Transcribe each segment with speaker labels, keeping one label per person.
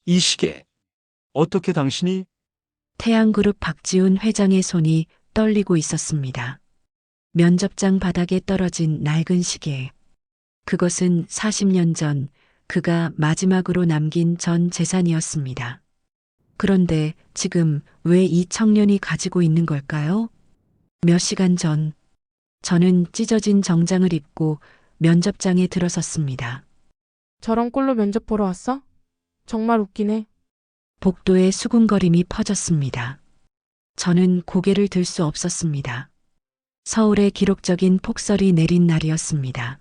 Speaker 1: 이 시기에 어떻게 당신이?
Speaker 2: 태양그룹 박지훈 회장의 손이 떨리고 있었습니다. 면접장 바닥에 떨어진 낡은 시계. 그것은 40년 전 그가 마지막으로 남긴 전 재산이었습니다. 그런데 지금 왜 이 청년이 가지고 있는 걸까요? 몇 시간 전, 저는 찢어진 정장을 입고 면접장에 들어섰습니다.
Speaker 3: 저런 꼴로 면접 보러 왔어? 정말 웃기네.
Speaker 2: 복도에 수군거림이 퍼졌습니다. 저는 고개를 들 수 없었습니다. 서울에 기록적인 폭설이 내린 날이었습니다.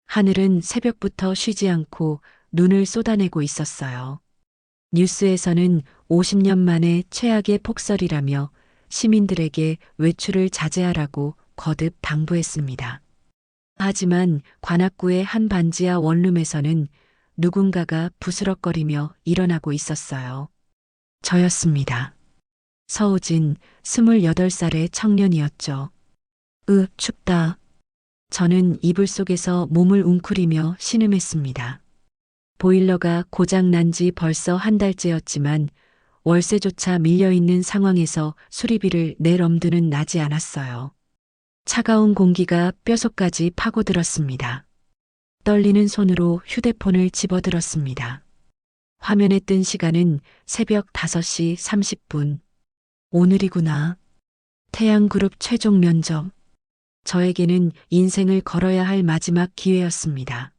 Speaker 2: 하늘은 새벽부터 쉬지 않고 눈을 쏟아내고 있었어요. 뉴스에서는 50년 만에 최악의 폭설이라며 시민들에게 외출을 자제하라고 거듭 당부했습니다. 하지만 관악구의 한 반지하 원룸에서는 누군가가 부스럭거리며 일어나고 있었어요. 저였습니다. 서우진, 28살의 청년이었죠. 춥다. 저는 이불 속에서 몸을 웅크리며 신음했습니다. 보일러가 고장난 지 벌써 한 달째였지만 월세조차 밀려있는 상황에서 수리비를 낼 엄두는 나지 않았어요. 차가운 공기가 뼛속까지 파고들었습니다. 떨리는 손으로 휴대폰을 집어들었습니다. 화면에 뜬 시간은 새벽 5시 30분. 오늘이구나. 태양그룹 최종 면접. 저에게는 인생을 걸어야 할 마지막 기회였습니다.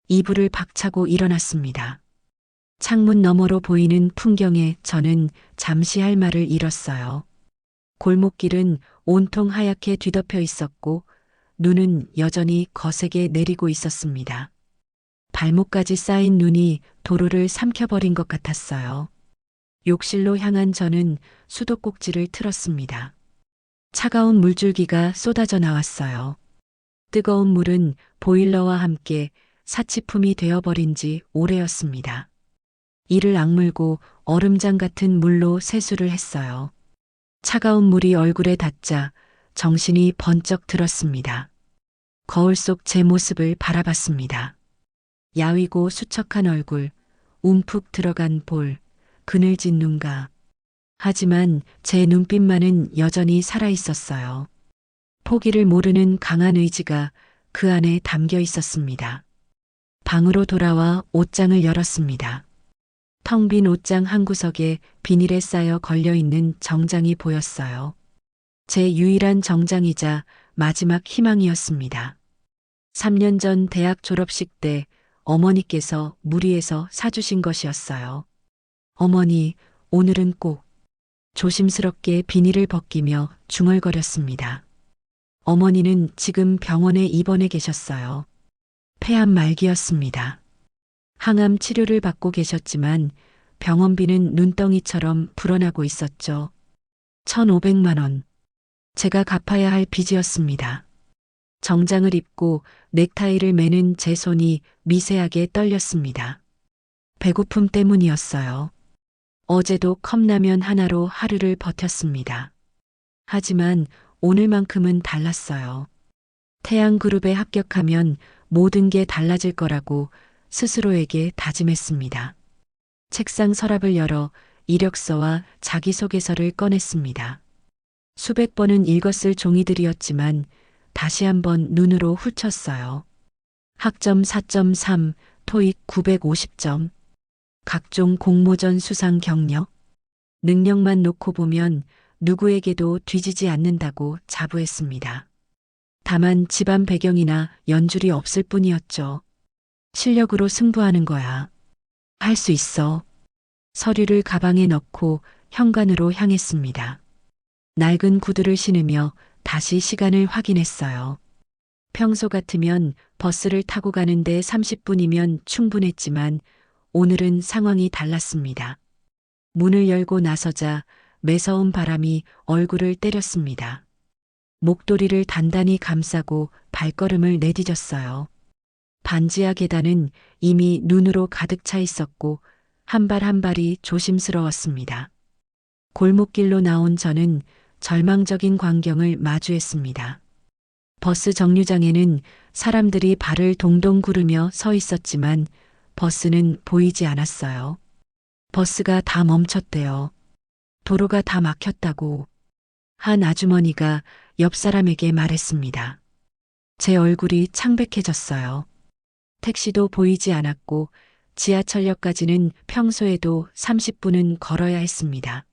Speaker 2: 이불을 박차고 일어났습니다. 창문 너머로 보이는 풍경에 저는 잠시 할 말을 잃었어요. 골목길은 온통 하얗게 뒤덮여 있었고 눈은 여전히 거세게 내리고 있었습니다. 발목까지 쌓인 눈이 도로를 삼켜버린 것 같았어요. 욕실로 향한 저는 수도꼭지를 틀었습니다. 차가운 물줄기가 쏟아져 나왔어요. 뜨거운 물은 보일러와 함께 사치품이 되어버린 지 오래였습니다. 이를 악물고 얼음장 같은 물로 세수를 했어요. 차가운 물이 얼굴에 닿자 정신이 번쩍 들었습니다. 거울 속 제 모습을 바라봤습니다. 야위고 수척한 얼굴, 움푹 들어간 볼, 그늘진 눈가. 하지만 제 눈빛만은 여전히 살아있었어요. 포기를 모르는 강한 의지가 그 안에 담겨 있었습니다. 방으로 돌아와 옷장을 열었습니다. 텅 빈 옷장 한 구석에 비닐에 쌓여 걸려있는 정장이 보였어요. 제 유일한 정장이자 마지막 희망이었습니다. 3년 전 대학 졸업식 때 어머니께서 무리해서 사주신 것이었어요. 어머니, 오늘은 꼭. 조심스럽게 비닐을 벗기며 중얼거렸습니다. 어머니는 지금 병원에 입원해 계셨어요. 폐암 말기였습니다. 항암 치료를 받고 계셨지만 병원비는 눈덩이처럼 불어나고 있었죠. 1,500만 원. 제가 갚아야 할 빚이었습니다. 정장을 입고 넥타이를 매는 제 손이 미세하게 떨렸습니다. 배고픔 때문이었어요. 어제도 컵라면 하나로 하루를 버텼습니다. 하지만 오늘만큼은 달랐어요. 태양그룹에 합격하면 모든 게 달라질 거라고 스스로에게 다짐했습니다. 책상 서랍을 열어 이력서와 자기소개서를 꺼냈습니다. 수백 번은 읽었을 종이들이었지만 다시 한번 눈으로 훑었어요. 학점 4.3, 토익 950점. 각종 공모전 수상 경력. 능력만 놓고 보면 누구에게도 뒤지지 않는다고 자부했습니다. 다만 집안 배경이나 연줄이 없을 뿐이었죠. 실력으로 승부하는 거야. 할 수 있어. 서류를 가방에 넣고 현관으로 향했습니다. 낡은 구두를 신으며 다시 시간을 확인했어요. 평소 같으면 버스를 타고 가는데 30분이면 충분했지만 오늘은 상황이 달랐습니다. 문을 열고 나서자 매서운 바람이 얼굴을 때렸습니다. 목도리를 단단히 감싸고 발걸음을 내디뎠어요. 반지하 계단은 이미 눈으로 가득 차 있었고 한 발 한 발이 조심스러웠습니다. 골목길로 나온 저는 절망적인 광경을 마주했습니다. 버스 정류장에는 사람들이 발을 동동 구르며 서 있었지만 버스는 보이지 않았어요. 버스가 다 멈췄대요. 도로가 다 막혔다고 한 아주머니가 옆 사람에게 말했습니다. 제 얼굴이 창백해졌어요. 택시도 보이지 않았고 지하철역까지는 평소에도 30분은 걸어야 했습니다.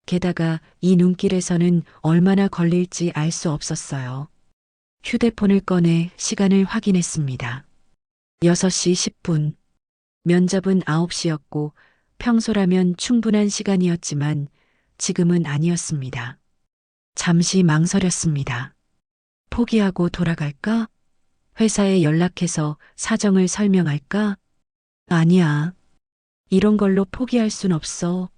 Speaker 2: 게다가 이 눈길에서는 얼마나 걸릴지 알 수 없었어요. 휴대폰을 꺼내 시간을 확인했습니다. 6시 10분. 면접은 9시였고 평소라면 충분한 시간이었지만 지금은 아니었습니다. 잠시 망설였습니다. 포기하고 돌아갈까? 회사에 연락해서 사정을 설명할까? 아니야. 이런 걸로 포기할 순 없어.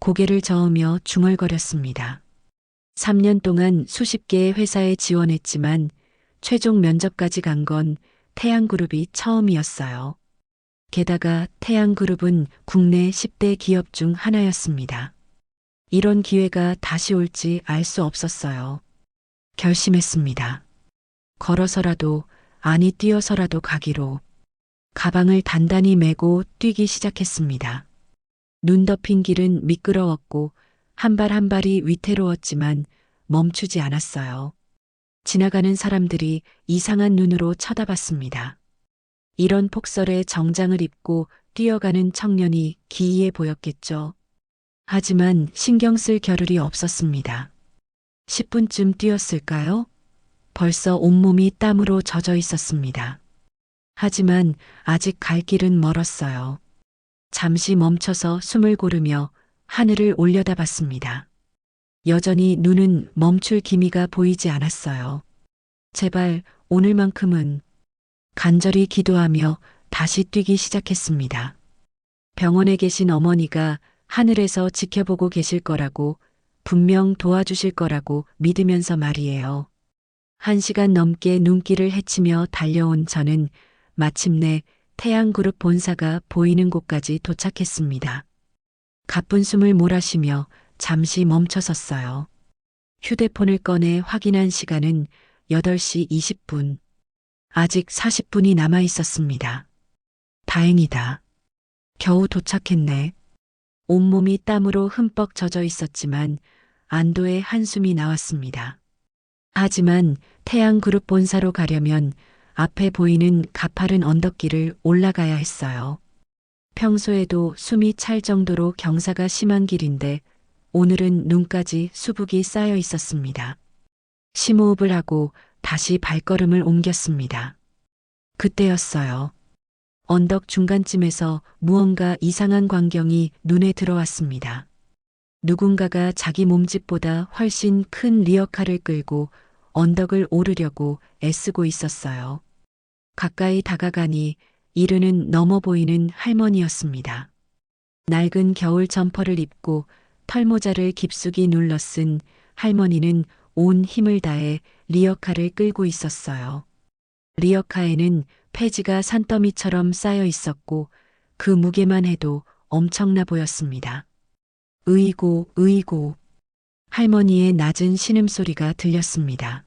Speaker 2: 고개를 저으며 중얼거렸습니다. 3년 동안 수십 개의 회사에 지원했지만 최종 면접까지 간 건 태양그룹이 처음이었어요. 게다가 태양그룹은 국내 10대 기업 중 하나였습니다. 이런 기회가 다시 올지 알 수 없었어요. 결심했습니다. 걸어서라도, 아니 뛰어서라도 가기로. 가방을 단단히 메고 뛰기 시작했습니다. 눈 덮인 길은 미끄러웠고 한 발 한 발이 위태로웠지만 멈추지 않았어요. 지나가는 사람들이 이상한 눈으로 쳐다봤습니다. 이런 폭설에 정장을 입고 뛰어가는 청년이 기이해 보였겠죠. 하지만 신경 쓸 겨를이 없었습니다. 10분쯤 뛰었을까요? 벌써 온몸이 땀으로 젖어 있었습니다. 하지만 아직 갈 길은 멀었어요. 잠시 멈춰서 숨을 고르며 하늘을 올려다봤습니다. 여전히 눈은 멈출 기미가 보이지 않았어요. 제발 오늘만큼은. 간절히 기도하며 다시 뛰기 시작했습니다. 병원에 계신 어머니가 하늘에서 지켜보고 계실 거라고, 분명 도와주실 거라고 믿으면서 말이에요. 1시간 넘게 눈길을 헤치며 달려온 저는 마침내 태양그룹 본사가 보이는 곳까지 도착했습니다. 가쁜 숨을 몰아쉬며 잠시 멈춰섰어요. 휴대폰을 꺼내 확인한 시간은 8시 20분. 아직 40분이 남아 있었습니다. 다행이다. 겨우 도착했네. 온몸이 땀으로 흠뻑 젖어 있었지만 안도의 한숨이 나왔습니다. 하지만 태양그룹 본사로 가려면 앞에 보이는 가파른 언덕길을 올라가야 했어요. 평소에도 숨이 찰 정도로 경사가 심한 길인데 오늘은 눈까지 수북이 쌓여 있었습니다. 심호흡을 하고 다시 발걸음을 옮겼습니다. 그때였어요. 언덕 중간쯤에서 무언가 이상한 광경이 눈에 들어왔습니다. 누군가가 자기 몸집보다 훨씬 큰 리어카를 끌고 언덕을 오르려고 애쓰고 있었어요. 가까이 다가가니 이르는 넘어 보이는 할머니였습니다. 낡은 겨울 점퍼를 입고 털모자를 깊숙이 눌러 쓴 할머니는 온 힘을 다해 리어카를 끌고 있었어요. 리어카에는 폐지가 산더미처럼 쌓여 있었고 그 무게만 해도 엄청나 보였습니다. 으이고 으이고 할머니의 낮은 신음소리가 들렸습니다.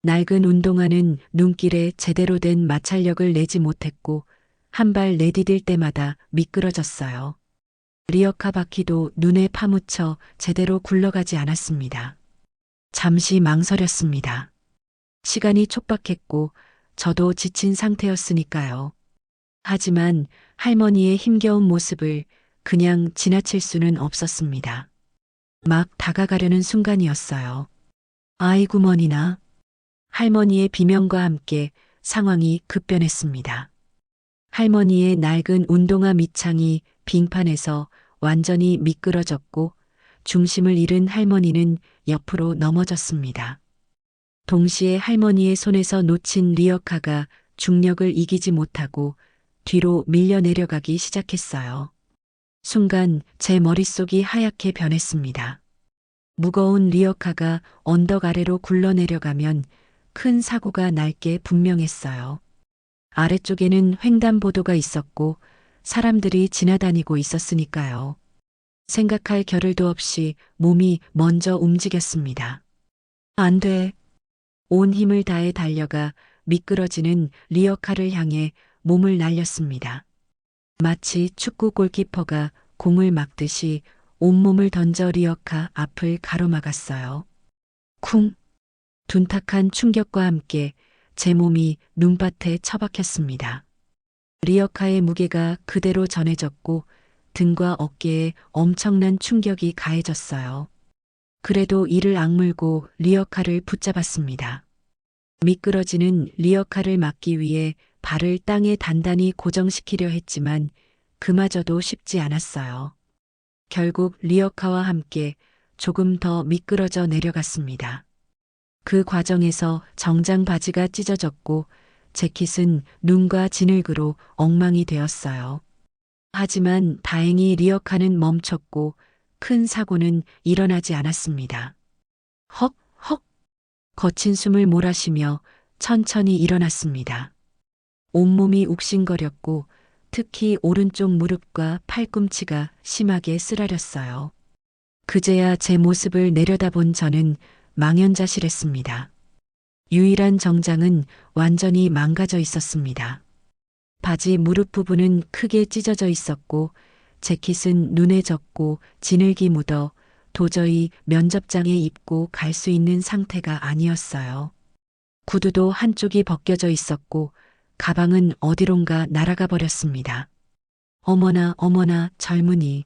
Speaker 2: 낡은 운동화는 눈길에 제대로 된 마찰력을 내지 못했고 한 발 내디딜 때마다 미끄러졌어요. 리어카 바퀴도 눈에 파묻혀 제대로 굴러가지 않았습니다. 잠시 망설였습니다. 시간이 촉박했고 저도 지친 상태였으니까요. 하지만 할머니의 힘겨운 모습을 그냥 지나칠 수는 없었습니다. 막 다가가려는 순간이었어요. 아이고 머니나. 할머니의 비명과 함께 상황이 급변했습니다. 할머니의 낡은 운동화 밑창이 빙판에서 완전히 미끄러졌고 중심을 잃은 할머니는 옆으로 넘어졌습니다. 동시에 할머니의 손에서 놓친 리어카가 중력을 이기지 못하고 뒤로 밀려 내려가기 시작했어요. 순간 제 머릿속이 하얗게 변했습니다. 무거운 리어카가 언덕 아래로 굴러내려가면 큰 사고가 날 게 분명했어요. 아래쪽에는 횡단보도가 있었고 사람들이 지나다니고 있었으니까요. 생각할 겨를도 없이 몸이 먼저 움직였습니다. 안 돼. 온 힘을 다해 달려가 미끄러지는 리어카를 향해 몸을 날렸습니다. 마치 축구 골키퍼가 공을 막듯이 온몸을 던져 리어카 앞을 가로막았어요. 쿵! 둔탁한 충격과 함께 제 몸이 눈밭에 처박혔습니다. 리어카의 무게가 그대로 전해졌고 등과 어깨에 엄청난 충격이 가해졌어요. 그래도 이를 악물고 리어카를 붙잡았습니다. 미끄러지는 리어카를 막기 위해 발을 땅에 단단히 고정시키려 했지만 그마저도 쉽지 않았어요. 결국 리어카와 함께 조금 더 미끄러져 내려갔습니다. 그 과정에서 정장 바지가 찢어졌고 재킷은 눈과 진흙으로 엉망이 되었어요. 하지만 다행히 리어카는 멈췄고 큰 사고는 일어나지 않았습니다. 헉, 헉. 거친 숨을 몰아쉬며 천천히 일어났습니다. 온몸이 욱신거렸고 특히 오른쪽 무릎과 팔꿈치가 심하게 쓰라렸어요. 그제야 제 모습을 내려다본 저는 망연자실했습니다. 유일한 정장은 완전히 망가져 있었습니다. 바지 무릎 부분은 크게 찢어져 있었고 재킷은 눈에 젖고 진흙이 묻어 도저히 면접장에 입고 갈 수 있는 상태가 아니었어요. 구두도 한쪽이 벗겨져 있었고 가방은 어디론가 날아가 버렸습니다. 어머나 어머나 젊은이.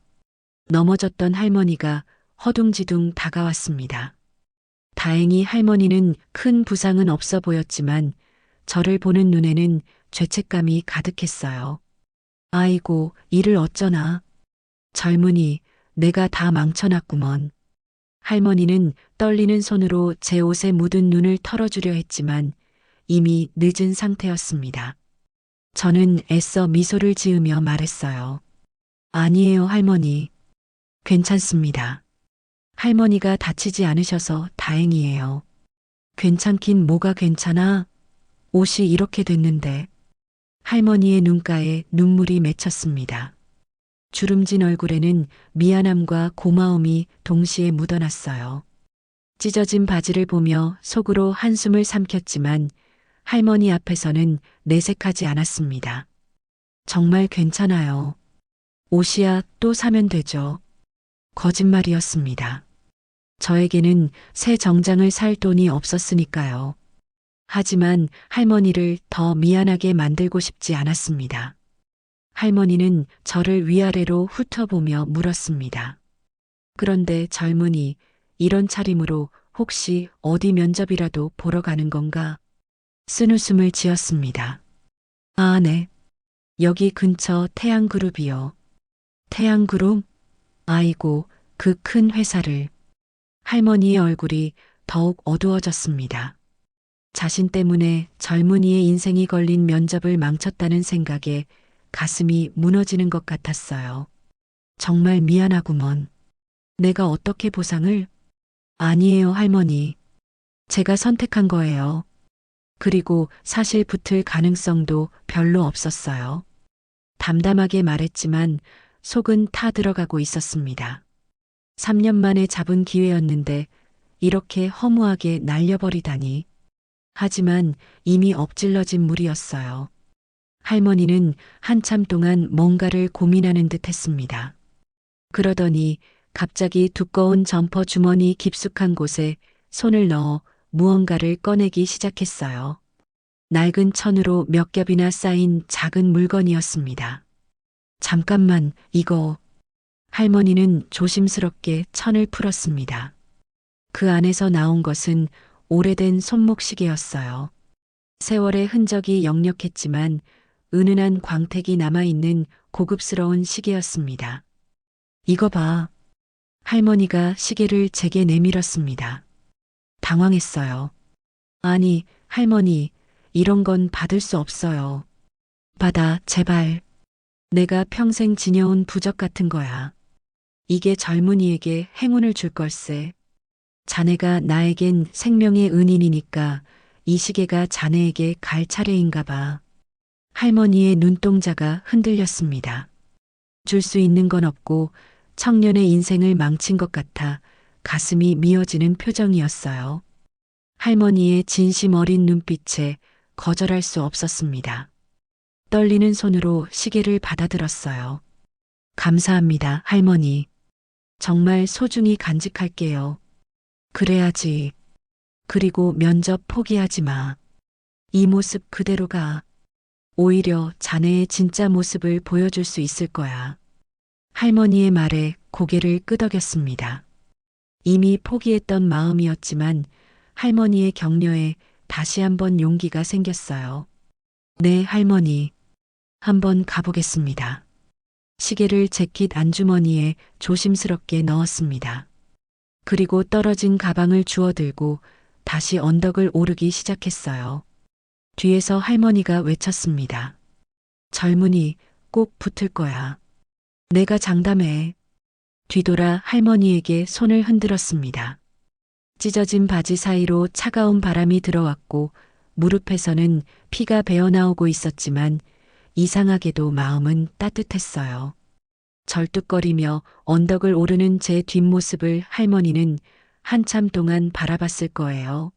Speaker 2: 넘어졌던 할머니가 허둥지둥 다가왔습니다. 다행히 할머니는 큰 부상은 없어 보였지만 저를 보는 눈에는 죄책감이 가득했어요. 아이고, 이를 어쩌나. 젊은이, 내가 다 망쳐놨구먼. 할머니는 떨리는 손으로 제 옷에 묻은 눈을 털어주려 했지만 이미 늦은 상태였습니다. 저는 애써 미소를 지으며 말했어요. 아니에요, 할머니. 괜찮습니다. 할머니가 다치지 않으셔서 다행이에요. 괜찮긴 뭐가 괜찮아? 옷이 이렇게 됐는데. 할머니의 눈가에 눈물이 맺혔습니다. 주름진 얼굴에는 미안함과 고마움이 동시에 묻어났어요. 찢어진 바지를 보며 속으로 한숨을 삼켰지만 할머니 앞에서는 내색하지 않았습니다. 정말 괜찮아요. 옷이야 또 사면 되죠. 거짓말이었습니다. 저에게는 새 정장을 살 돈이 없었으니까요. 하지만 할머니를 더 미안하게 만들고 싶지 않았습니다. 할머니는 저를 위아래로 훑어보며 물었습니다. 그런데 젊은이, 이런 차림으로 혹시 어디 면접이라도 보러 가는 건가? 쓴웃음을 지었습니다. 아, 네. 여기 근처 태양그룹이요. 태양그룹? 아이고, 그 큰 회사를. 할머니의 얼굴이 더욱 어두워졌습니다. 자신 때문에 젊은이의 인생이 걸린 면접을 망쳤다는 생각에 가슴이 무너지는 것 같았어요. 정말 미안하구먼. 내가 어떻게 보상을? 아니에요, 할머니. 제가 선택한 거예요. 그리고 사실 붙을 가능성도 별로 없었어요. 담담하게 말했지만 속은 타 들어가고 있었습니다. 3년 만에 잡은 기회였는데 이렇게 허무하게 날려버리다니. 하지만 이미 엎질러진 물이었어요. 할머니는 한참 동안 뭔가를 고민하는 듯 했습니다. 그러더니 갑자기 두꺼운 점퍼 주머니 깊숙한 곳에 손을 넣어 무언가를 꺼내기 시작했어요. 낡은 천으로 몇 겹이나 쌓인 작은 물건이었습니다. 잠깐만, 이거. 할머니는 조심스럽게 천을 풀었습니다. 그 안에서 나온 것은 오래된 손목시계였어요. 세월의 흔적이 역력했지만 은은한 광택이 남아있는 고급스러운 시계였습니다. 이거 봐. 할머니가 시계를 제게 내밀었습니다. 당황했어요. 아니, 할머니, 이런 건 받을 수 없어요. 받아, 제발. 내가 평생 지녀온 부적 같은 거야. 이게 젊은이에게 행운을 줄 걸세. 자네가 나에겐 생명의 은인이니까 이 시계가 자네에게 갈 차례인가 봐. 할머니의 눈동자가 흔들렸습니다. 줄 수 있는 건 없고 청년의 인생을 망친 것 같아 가슴이 미어지는 표정이었어요. 할머니의 진심 어린 눈빛에 거절할 수 없었습니다. 떨리는 손으로 시계를 받아들었어요. 감사합니다, 할머니. 정말 소중히 간직할게요. 그래야지. 그리고 면접 포기하지 마. 이 모습 그대로가 오히려 자네의 진짜 모습을 보여줄 수 있을 거야. 할머니의 말에 고개를 끄덕였습니다. 이미 포기했던 마음이었지만 할머니의 격려에 다시 한번 용기가 생겼어요. 네, 할머니. 한번 가보겠습니다. 시계를 재킷 안주머니에 조심스럽게 넣었습니다. 그리고 떨어진 가방을 주워들고 다시 언덕을 오르기 시작했어요. 뒤에서 할머니가 외쳤습니다. 젊은이, 꼭 붙을 거야. 내가 장담해. 뒤돌아 할머니에게 손을 흔들었습니다. 찢어진 바지 사이로 차가운 바람이 들어왔고 무릎에서는 피가 배어나오고 있었지만 이상하게도 마음은 따뜻했어요. 절뚝거리며 언덕을 오르는 제 뒷모습을 할머니는 한참 동안 바라봤을 거예요.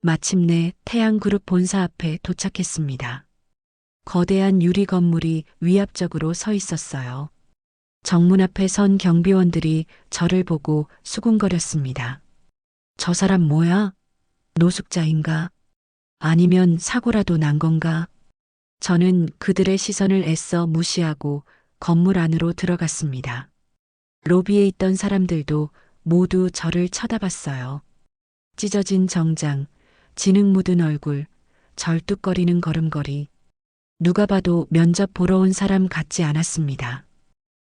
Speaker 2: 마침내 태양그룹 본사 앞에 도착했습니다. 거대한 유리 건물이 위압적으로 서 있었어요. 정문 앞에 선 경비원들이 저를 보고 수군거렸습니다. 저 사람 뭐야? 노숙자인가? 아니면 사고라도 난 건가? 저는 그들의 시선을 애써 무시하고 건물 안으로 들어갔습니다. 로비에 있던 사람들도 모두 저를 쳐다봤어요. 찢어진 정장, 진흙 묻은 얼굴, 절뚝거리는 걸음걸이. 누가 봐도 면접 보러 온 사람 같지 않았습니다.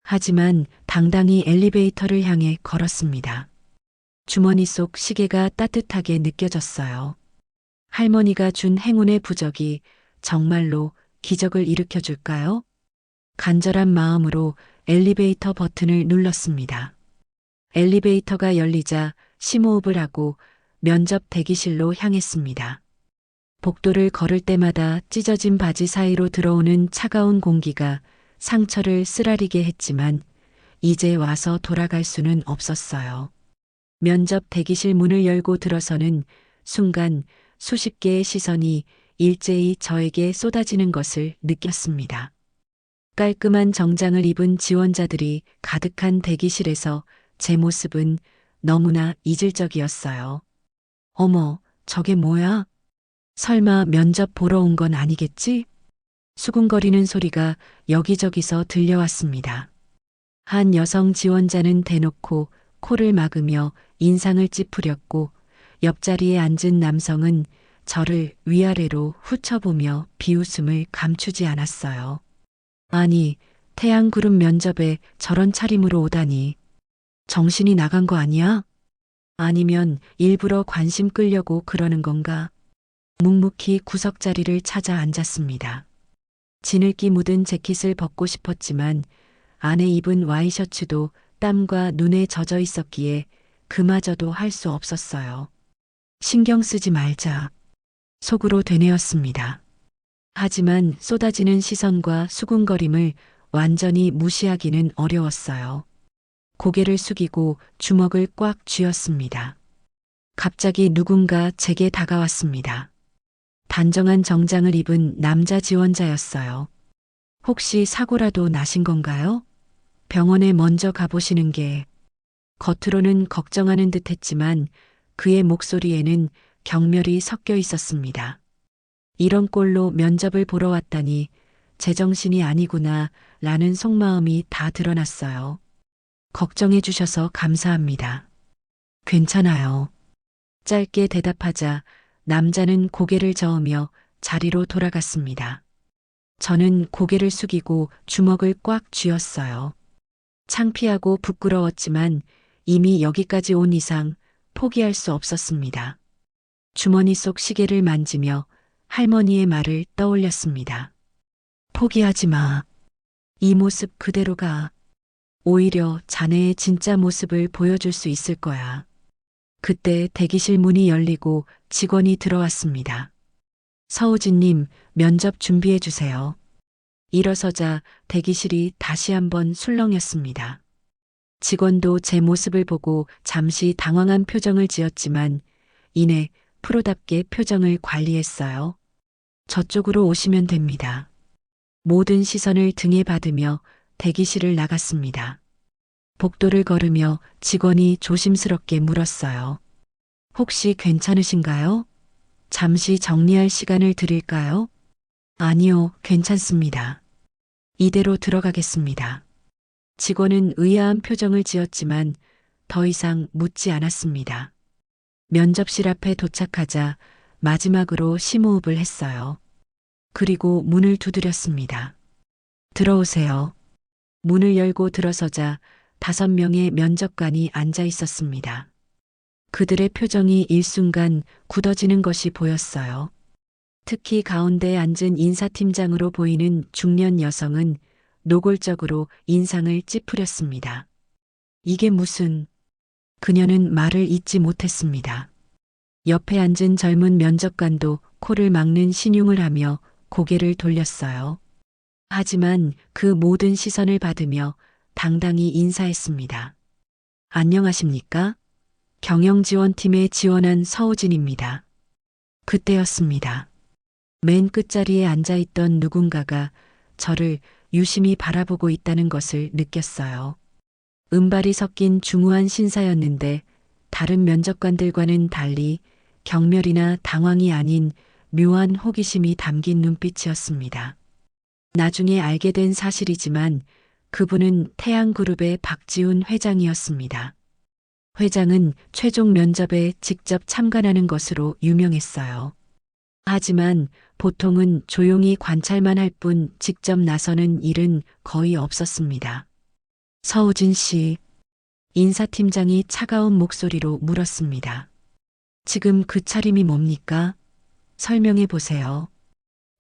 Speaker 2: 하지만 당당히 엘리베이터를 향해 걸었습니다. 주머니 속 시계가 따뜻하게 느껴졌어요. 할머니가 준 행운의 부적이 정말로 기적을 일으켜 줄까요? 간절한 마음으로 엘리베이터 버튼을 눌렀습니다. 엘리베이터가 열리자 심호흡을 하고 면접 대기실로 향했습니다. 복도를 걸을 때마다 찢어진 바지 사이로 들어오는 차가운 공기가 상처를 쓰라리게 했지만 이제 와서 돌아갈 수는 없었어요. 면접 대기실 문을 열고 들어서는 순간 수십 개의 시선이 일제히 저에게 쏟아지는 것을 느꼈습니다. 깔끔한 정장을 입은 지원자들이 가득한 대기실에서 제 모습은 너무나 이질적이었어요. 어머, 저게 뭐야? 설마 면접 보러 온 건 아니겠지? 수군거리는 소리가 여기저기서 들려왔습니다. 한 여성 지원자는 대놓고 코를 막으며 인상을 찌푸렸고 옆자리에 앉은 남성은 저를 위아래로 훑어보며 비웃음을 감추지 않았어요. 아니, 태양그룹 면접에 저런 차림으로 오다니. 정신이 나간 거 아니야? 아니면 일부러 관심 끌려고 그러는 건가? 묵묵히 구석자리를 찾아 앉았습니다. 진흙이 묻은 재킷을 벗고 싶었지만 안에 입은 와이셔츠도 땀과 눈에 젖어 있었기에 그마저도 할 수 없었어요. 신경 쓰지 말자. 속으로 되뇌었습니다. 하지만 쏟아지는 시선과 수군거림을 완전히 무시하기는 어려웠어요. 고개를 숙이고 주먹을 꽉 쥐었습니다. 갑자기 누군가 제게 다가왔습니다. 단정한 정장을 입은 남자 지원자였어요. 혹시 사고라도 나신 건가요? 병원에 먼저 가보시는 게. 겉으로는 걱정하는 듯 했지만 그의 목소리에는 경멸이 섞여 있었습니다. 이런 꼴로 면접을 보러 왔다니 제정신이 아니구나 라는 속마음이 다 드러났어요. 걱정해 주셔서 감사합니다. 괜찮아요. 짧게 대답하자 남자는 고개를 저으며 자리로 돌아갔습니다. 저는 고개를 숙이고 주먹을 꽉 쥐었어요. 창피하고 부끄러웠지만 이미 여기까지 온 이상 포기할 수 없었습니다. 주머니 속 시계를 만지며 할머니의 말을 떠올렸습니다. 포기하지 마. 이 모습 그대로가 오히려 자네의 진짜 모습을 보여줄 수 있을 거야. 그때 대기실 문이 열리고 직원이 들어왔습니다. 서우진님, 면접 준비해 주세요. 일어서자 대기실이 다시 한번 술렁였습니다. 직원도 제 모습을 보고 잠시 당황한 표정을 지었지만 이내 프로답게 표정을 관리했어요. 저쪽으로 오시면 됩니다. 모든 시선을 등에 받으며 대기실을 나갔습니다. 복도를 걸으며 직원이 조심스럽게 물었어요. 혹시 괜찮으신가요? 잠시 정리할 시간을 드릴까요? 아니요, 괜찮습니다. 이대로 들어가겠습니다. 직원은 의아한 표정을 지었지만 더 이상 묻지 않았습니다. 면접실 앞에 도착하자 마지막으로 심호흡을 했어요. 그리고 문을 두드렸습니다. 들어오세요. 문을 열고 들어서자 5명의 면접관이 앉아 있었습니다. 그들의 표정이 일순간 굳어지는 것이 보였어요. 특히 가운데 앉은 인사팀장으로 보이는 중년 여성은 노골적으로 인상을 찌푸렸습니다. 이게 무슨... 그녀는 말을 잇지 못했습니다. 옆에 앉은 젊은 면접관도 코를 막는 신용을 하며 고개를 돌렸어요. 하지만 그 모든 시선을 받으며 당당히 인사했습니다. 안녕하십니까? 경영지원팀에 지원한 서우진입니다. 그때였습니다. 맨 끝자리에 앉아있던 누군가가 저를 유심히 바라보고 있다는 것을 느꼈어요. 은발이 섞인 중후한 신사였는데 다른 면접관들과는 달리 경멸이나 당황이 아닌 묘한 호기심이 담긴 눈빛이었습니다. 나중에 알게 된 사실이지만 그분은 태양그룹의 박지훈 회장이었습니다. 회장은 최종 면접에 직접 참관하는 것으로 유명했어요. 하지만 보통은 조용히 관찰만 할 뿐 직접 나서는 일은 거의 없었습니다. 서우진 씨, 인사팀장이 차가운 목소리로 물었습니다. 지금 그 차림이 뭡니까? 설명해 보세요.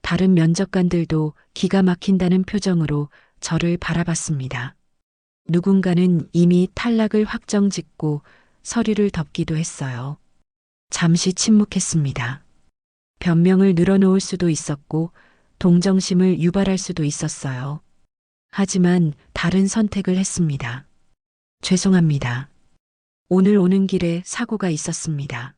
Speaker 2: 다른 면접관들도 기가 막힌다는 표정으로 저를 바라봤습니다. 누군가는 이미 탈락을 확정짓고 서류를 덮기도 했어요. 잠시 침묵했습니다. 변명을 늘어놓을 수도 있었고 동정심을 유발할 수도 있었어요. 하지만 다른 선택을 했습니다. 죄송합니다. 오늘 오는 길에 사고가 있었습니다.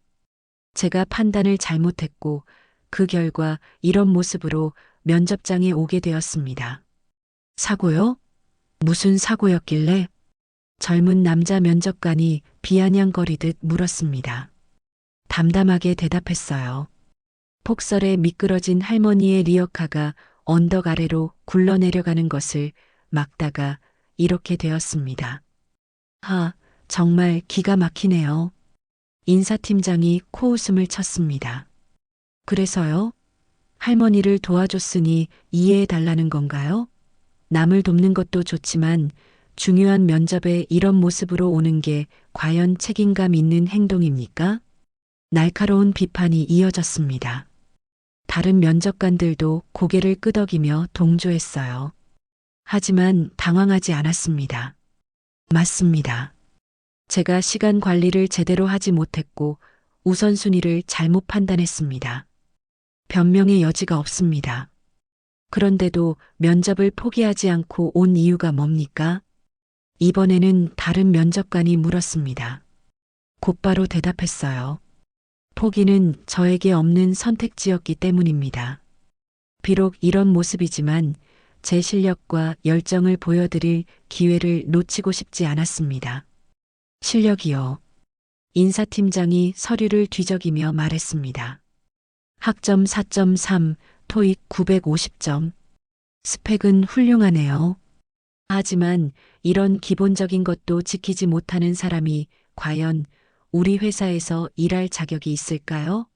Speaker 2: 제가 판단을 잘못했고 그 결과 이런 모습으로 면접장에 오게 되었습니다. 사고요? 무슨 사고였길래? 젊은 남자 면접관이 비아냥거리듯 물었습니다. 담담하게 대답했어요. 폭설에 미끄러진 할머니의 리어카가 언덕 아래로 굴러내려가는 것을 막다가 이렇게 되었습니다. 정말 기가 막히네요. 인사팀장이 코웃음을 쳤습니다. 그래서요? 할머니를 도와줬으니 이해해 달라는 건가요? 남을 돕는 것도 좋지만 중요한 면접에 이런 모습으로 오는 게 과연 책임감 있는 행동입니까? 날카로운 비판이 이어졌습니다. 다른 면접관들도 고개를 끄덕이며 동조했어요. 하지만 당황하지 않았습니다. 맞습니다. 제가 시간 관리를 제대로 하지 못했고 우선순위를 잘못 판단했습니다. 변명의 여지가 없습니다. 그런데도 면접을 포기하지 않고 온 이유가 뭡니까? 이번에는 다른 면접관이 물었습니다. 곧바로 대답했어요. 포기는 저에게 없는 선택지였기 때문입니다. 비록 이런 모습이지만 제 실력과 열정을 보여드릴 기회를 놓치고 싶지 않았습니다. 실력이요. 인사팀장이 서류를 뒤적이며 말했습니다. 학점 4.3, 토익 950점. 스펙은 훌륭하네요. 하지만 이런 기본적인 것도 지키지 못하는 사람이 과연 우리 회사에서 일할 자격이 있을까요?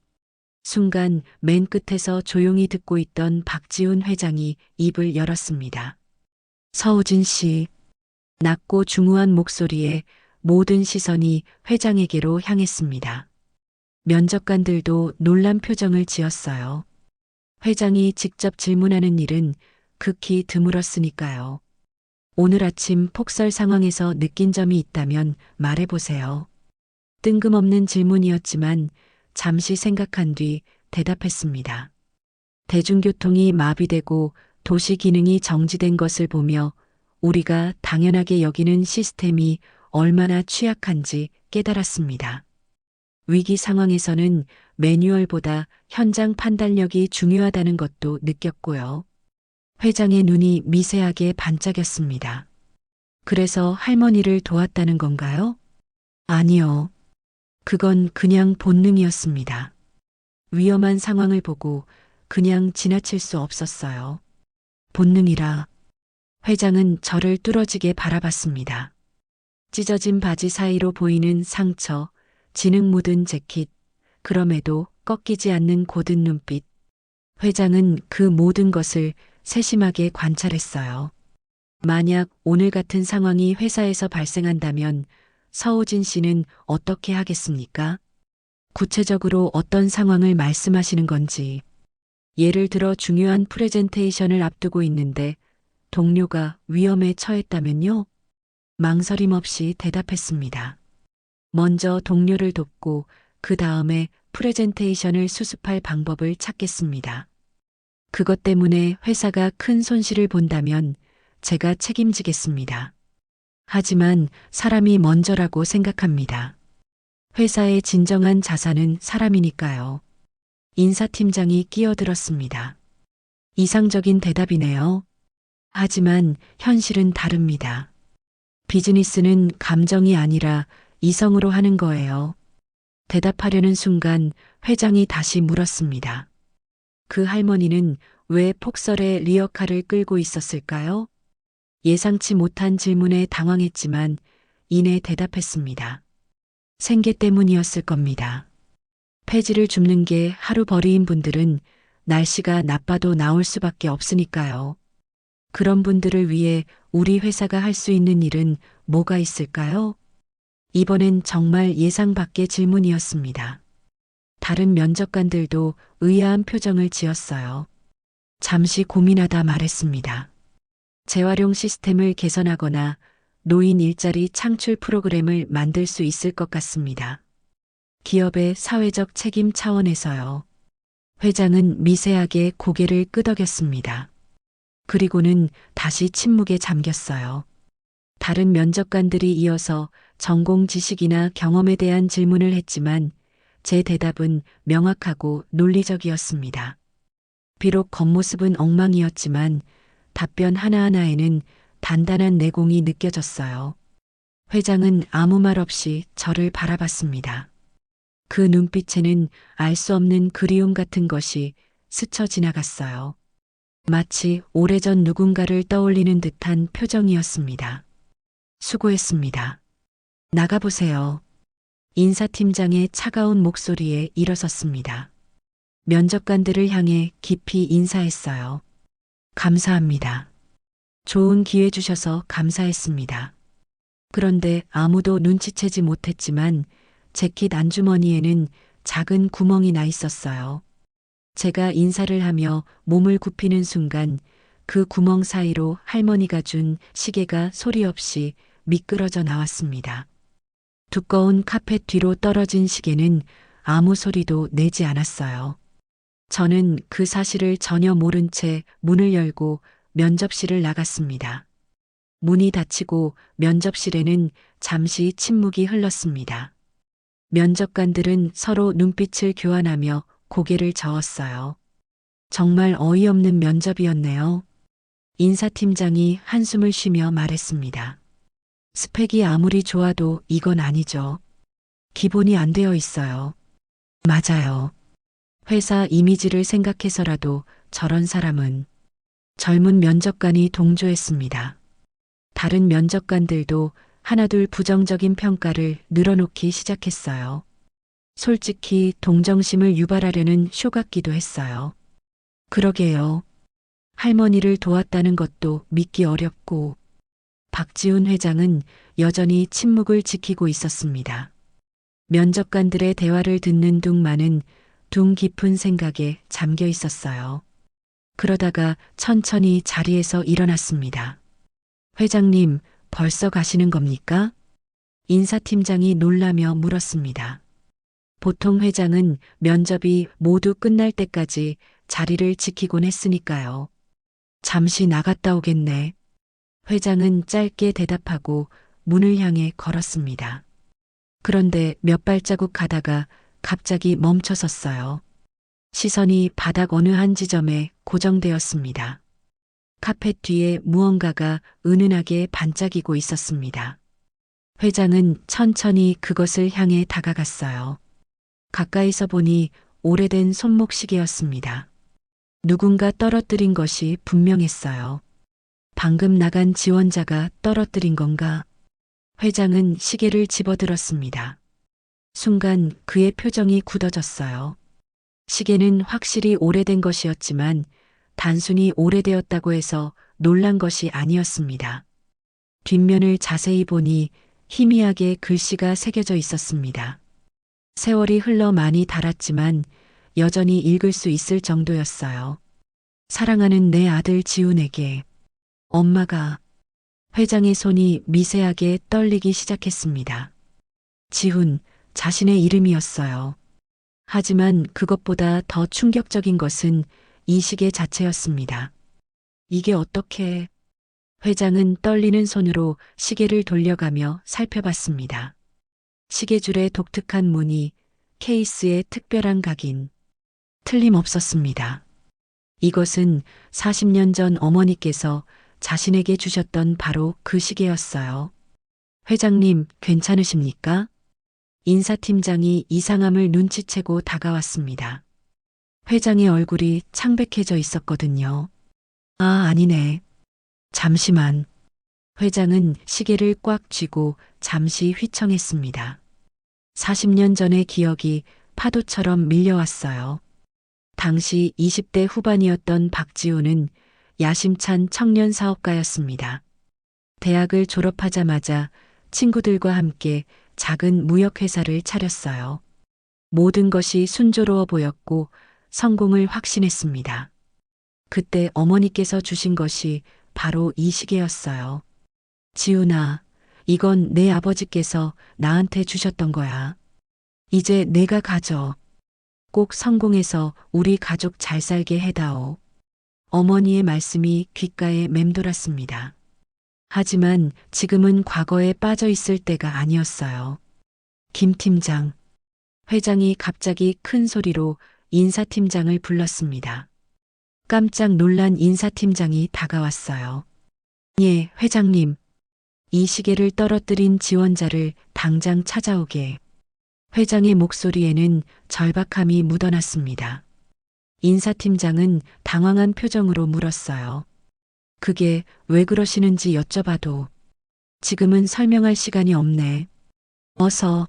Speaker 2: 순간 맨 끝에서 조용히 듣고 있던 박지훈 회장이 입을 열었습니다. 서우진 씨, 낮고 중후한 목소리에 모든 시선이 회장에게로 향했습니다. 면접관들도 놀란 표정을 지었어요. 회장이 직접 질문하는 일은 극히 드물었으니까요. 오늘 아침 폭설 상황에서 느낀 점이 있다면 말해보세요. 뜬금없는 질문이었지만 잠시 생각한 뒤 대답했습니다. 대중교통이 마비되고 도시 기능이 정지된 것을 보며 우리가 당연하게 여기는 시스템이 얼마나 취약한지 깨달았습니다. 위기 상황에서는 매뉴얼보다 현장 판단력이 중요하다는 것도 느꼈고요. 회장의 눈이 미세하게 반짝였습니다. 그래서 할머니를 도왔다는 건가요? 아니요. 그건 그냥 본능이었습니다. 위험한 상황을 보고 그냥 지나칠 수 없었어요. 본능이라. 회장은 저를 뚫어지게 바라봤습니다. 찢어진 바지 사이로 보이는 상처, 진흙 묻은 재킷, 그럼에도 꺾이지 않는 고든 눈빛. 회장은 그 모든 것을 세심하게 관찰했어요. 만약 오늘 같은 상황이 회사에서 발생한다면 서우진 씨는 어떻게 하겠습니까? 구체적으로 어떤 상황을 말씀하시는 건지. 예를 들어 중요한 프레젠테이션을 앞두고 있는데 동료가 위험에 처했다면요? 망설임 없이 대답했습니다. 먼저 동료를 돕고 그 다음에 프레젠테이션을 수습할 방법을 찾겠습니다. 그것 때문에 회사가 큰 손실을 본다면 제가 책임지겠습니다. 하지만 사람이 먼저라고 생각합니다. 회사의 진정한 자산은 사람이니까요. 인사팀장이 끼어들었습니다. 이상적인 대답이네요. 하지만 현실은 다릅니다. 비즈니스는 감정이 아니라 이성으로 하는 거예요. 대답하려는 순간 회장이 다시 물었습니다. 그 할머니는 왜 폭설에 리어카를 끌고 있었을까요? 예상치 못한 질문에 당황했지만 이내 대답했습니다. 생계 때문이었을 겁니다. 폐지를 줍는 게 하루벌이인 분들은 날씨가 나빠도 나올 수밖에 없으니까요. 그런 분들을 위해 우리 회사가 할 수 있는 일은 뭐가 있을까요? 이번엔 정말 예상 밖의 질문이었습니다. 다른 면접관들도 의아한 표정을 지었어요. 잠시 고민하다 말했습니다. 재활용 시스템을 개선하거나 노인 일자리 창출 프로그램을 만들 수 있을 것 같습니다. 기업의 사회적 책임 차원에서요. 회장은 미세하게 고개를 끄덕였습니다. 그리고는 다시 침묵에 잠겼어요. 다른 면접관들이 이어서 전공 지식이나 경험에 대한 질문을 했지만 제 대답은 명확하고 논리적이었습니다. 비록 겉모습은 엉망이었지만 답변 하나하나에는 단단한 내공이 느껴졌어요. 회장은 아무 말 없이 저를 바라봤습니다. 그 눈빛에는 알 수 없는 그리움 같은 것이 스쳐 지나갔어요. 마치 오래전 누군가를 떠올리는 듯한 표정이었습니다. 수고했습니다. 나가보세요. 인사팀장의 차가운 목소리에 일어섰습니다. 면접관들을 향해 깊이 인사했어요. 감사합니다. 좋은 기회 주셔서 감사했습니다. 그런데 아무도 눈치채지 못했지만 재킷 안주머니에는 작은 구멍이 나 있었어요. 제가 인사를 하며 몸을 굽히는 순간 그 구멍 사이로 할머니가 준 시계가 소리 없이 미끄러져 나왔습니다. 두꺼운 카펫 뒤로 떨어진 시계는 아무 소리도 내지 않았어요. 저는 그 사실을 전혀 모른 채 문을 열고 면접실을 나갔습니다. 문이 닫히고 면접실에는 잠시 침묵이 흘렀습니다. 면접관들은 서로 눈빛을 교환하며 고개를 저었어요. 정말 어이없는 면접이었네요. 인사팀장이 한숨을 쉬며 말했습니다. 스펙이 아무리 좋아도 이건 아니죠. 기본이 안 되어 있어요. 맞아요. 회사 이미지를 생각해서라도 저런 사람은. 젊은 면접관이 동조했습니다. 다른 면접관들도 하나둘 부정적인 평가를 늘어놓기 시작했어요. 솔직히 동정심을 유발하려는 쇼 같기도 했어요. 그러게요. 할머니를 도왔다는 것도 믿기 어렵고. 박지훈 회장은 여전히 침묵을 지키고 있었습니다. 면접관들의 대화를 듣는 둥만은 둥 깊은 생각에 잠겨 있었어요. 그러다가 천천히 자리에서 일어났습니다. 회장님, 벌써 가시는 겁니까? 인사팀장이 놀라며 물었습니다. 보통 회장은 면접이 모두 끝날 때까지 자리를 지키곤 했으니까요. 잠시 나갔다 오겠네. 회장은 짧게 대답하고 문을 향해 걸었습니다. 그런데 몇 발자국 가다가 갑자기 멈춰섰어요. 시선이 바닥 어느 한 지점에 고정되었습니다. 카펫 뒤에 무언가가 은은하게 반짝이고 있었습니다. 회장은 천천히 그것을 향해 다가갔어요. 가까이서 보니 오래된 손목시계였습니다. 누군가 떨어뜨린 것이 분명했어요. 방금 나간 지원자가 떨어뜨린 건가? 회장은 시계를 집어들었습니다. 순간 그의 표정이 굳어졌어요. 시계는 확실히 오래된 것이었지만 단순히 오래되었다고 해서 놀란 것이 아니었습니다. 뒷면을 자세히 보니 희미하게 글씨가 새겨져 있었습니다. 세월이 흘러 많이 닳았지만 여전히 읽을 수 있을 정도였어요. 사랑하는 내 아들 지훈에게 엄마가. 회장의 손이 미세하게 떨리기 시작했습니다. 지훈, 자신의 이름이었어요. 하지만 그것보다 더 충격적인 것은 이 시계 자체였습니다. 이게 어떻게... 회장은 떨리는 손으로 시계를 돌려가며 살펴봤습니다. 시계줄의 독특한 무늬, 케이스의 특별한 각인. 틀림없었습니다. 이것은 40년 전 어머니께서 자신에게 주셨던 바로 그 시계였어요. 회장님, 괜찮으십니까? 인사팀장이 이상함을 눈치채고 다가왔습니다. 회장의 얼굴이 창백해져 있었거든요. 아, 아니네. 잠시만. 회장은 시계를 꽉 쥐고 잠시 휘청했습니다. 40년 전의 기억이 파도처럼 밀려왔어요. 당시 20대 후반이었던 박지훈은 야심찬 청년 사업가였습니다. 대학을 졸업하자마자 친구들과 함께 작은 무역회사를 차렸어요. 모든 것이 순조로워 보였고 성공을 확신했습니다. 그때 어머니께서 주신 것이 바로 이 시계였어요. 지훈아, 이건 내 아버지께서 나한테 주셨던 거야. 이제 내가 가져. 꼭 성공해서 우리 가족 잘 살게 해다오. 어머니의 말씀이 귓가에 맴돌았습니다. 하지만 지금은 과거에 빠져 있을 때가 아니었어요. 김 팀장. 회장이 갑자기 큰 소리로 인사팀장을 불렀습니다. 깜짝 놀란 인사팀장이 다가왔어요. 예, 회장님. 이 시계를 떨어뜨린 지원자를 당장 찾아오게. 회장의 목소리에는 절박함이 묻어났습니다. 인사팀장은 당황한 표정으로 물었어요. 그게 왜 그러시는지 여쭤봐도. 지금은 설명할 시간이 없네. 어서.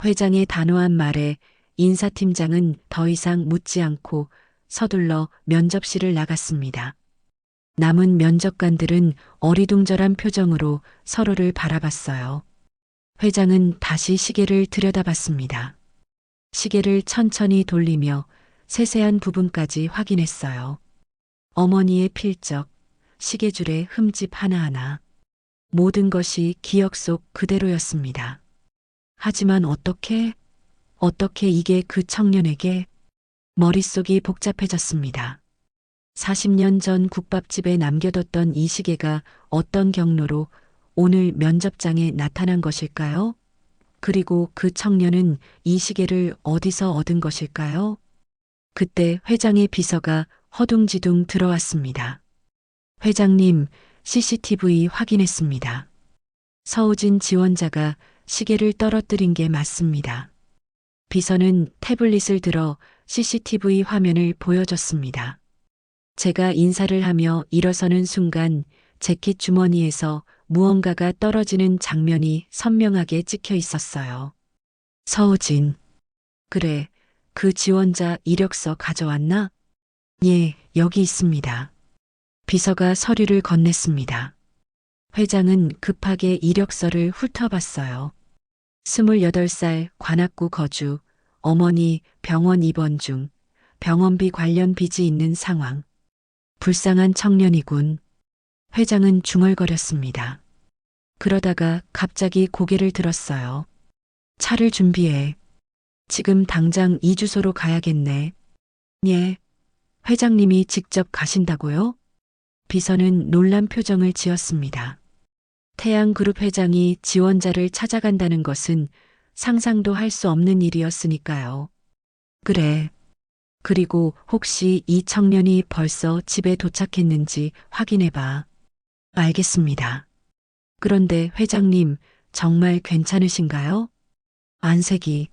Speaker 2: 회장의 단호한 말에 인사팀장은 더 이상 묻지 않고 서둘러 면접실을 나갔습니다. 남은 면접관들은 어리둥절한 표정으로 서로를 바라봤어요. 회장은 다시 시계를 들여다봤습니다. 시계를 천천히 돌리며 세세한 부분까지 확인했어요. 어머니의 필적, 시계줄의 흠집 하나하나. 모든 것이 기억 속 그대로였습니다. 하지만 어떻게 이게 그 청년에게? 머릿속이 복잡해졌습니다. 40년 전 국밥집에 남겨뒀던 이 시계가 어떤 경로로 오늘 면접장에 나타난 것일까요? 그리고 그 청년은 이 시계를 어디서 얻은 것일까요? 그때 회장의 비서가 허둥지둥 들어왔습니다. 회장님, CCTV 확인했습니다. 서우진 지원자가 시계를 떨어뜨린 게 맞습니다. 비서는 태블릿을 들어 CCTV 화면을 보여줬습니다. 제가 인사를 하며 일어서는 순간 재킷 주머니에서 무언가가 떨어지는 장면이 선명하게 찍혀 있었어요. 서우진. 그래, 그 지원자 이력서 가져왔나? 예, 여기 있습니다. 비서가 서류를 건넸습니다. 회장은 급하게 이력서를 훑어봤어요. 28살 관악구 거주, 어머니 병원 입원 중, 병원비 관련 빚이 있는 상황. 불쌍한 청년이군. 회장은 중얼거렸습니다. 그러다가 갑자기 고개를 들었어요. 차를 준비해. 지금 당장 이 주소로 가야겠네. 예. 회장님이 직접 가신다고요? 비서는 놀란 표정을 지었습니다. 태양그룹 회장이 지원자를 찾아간다는 것은 상상도 할 수 없는 일이었으니까요. 그래. 그리고 혹시 이 청년이 벌써 집에 도착했는지 확인해 봐. 알겠습니다. 그런데 회장님, 정말 괜찮으신가요? 안색이.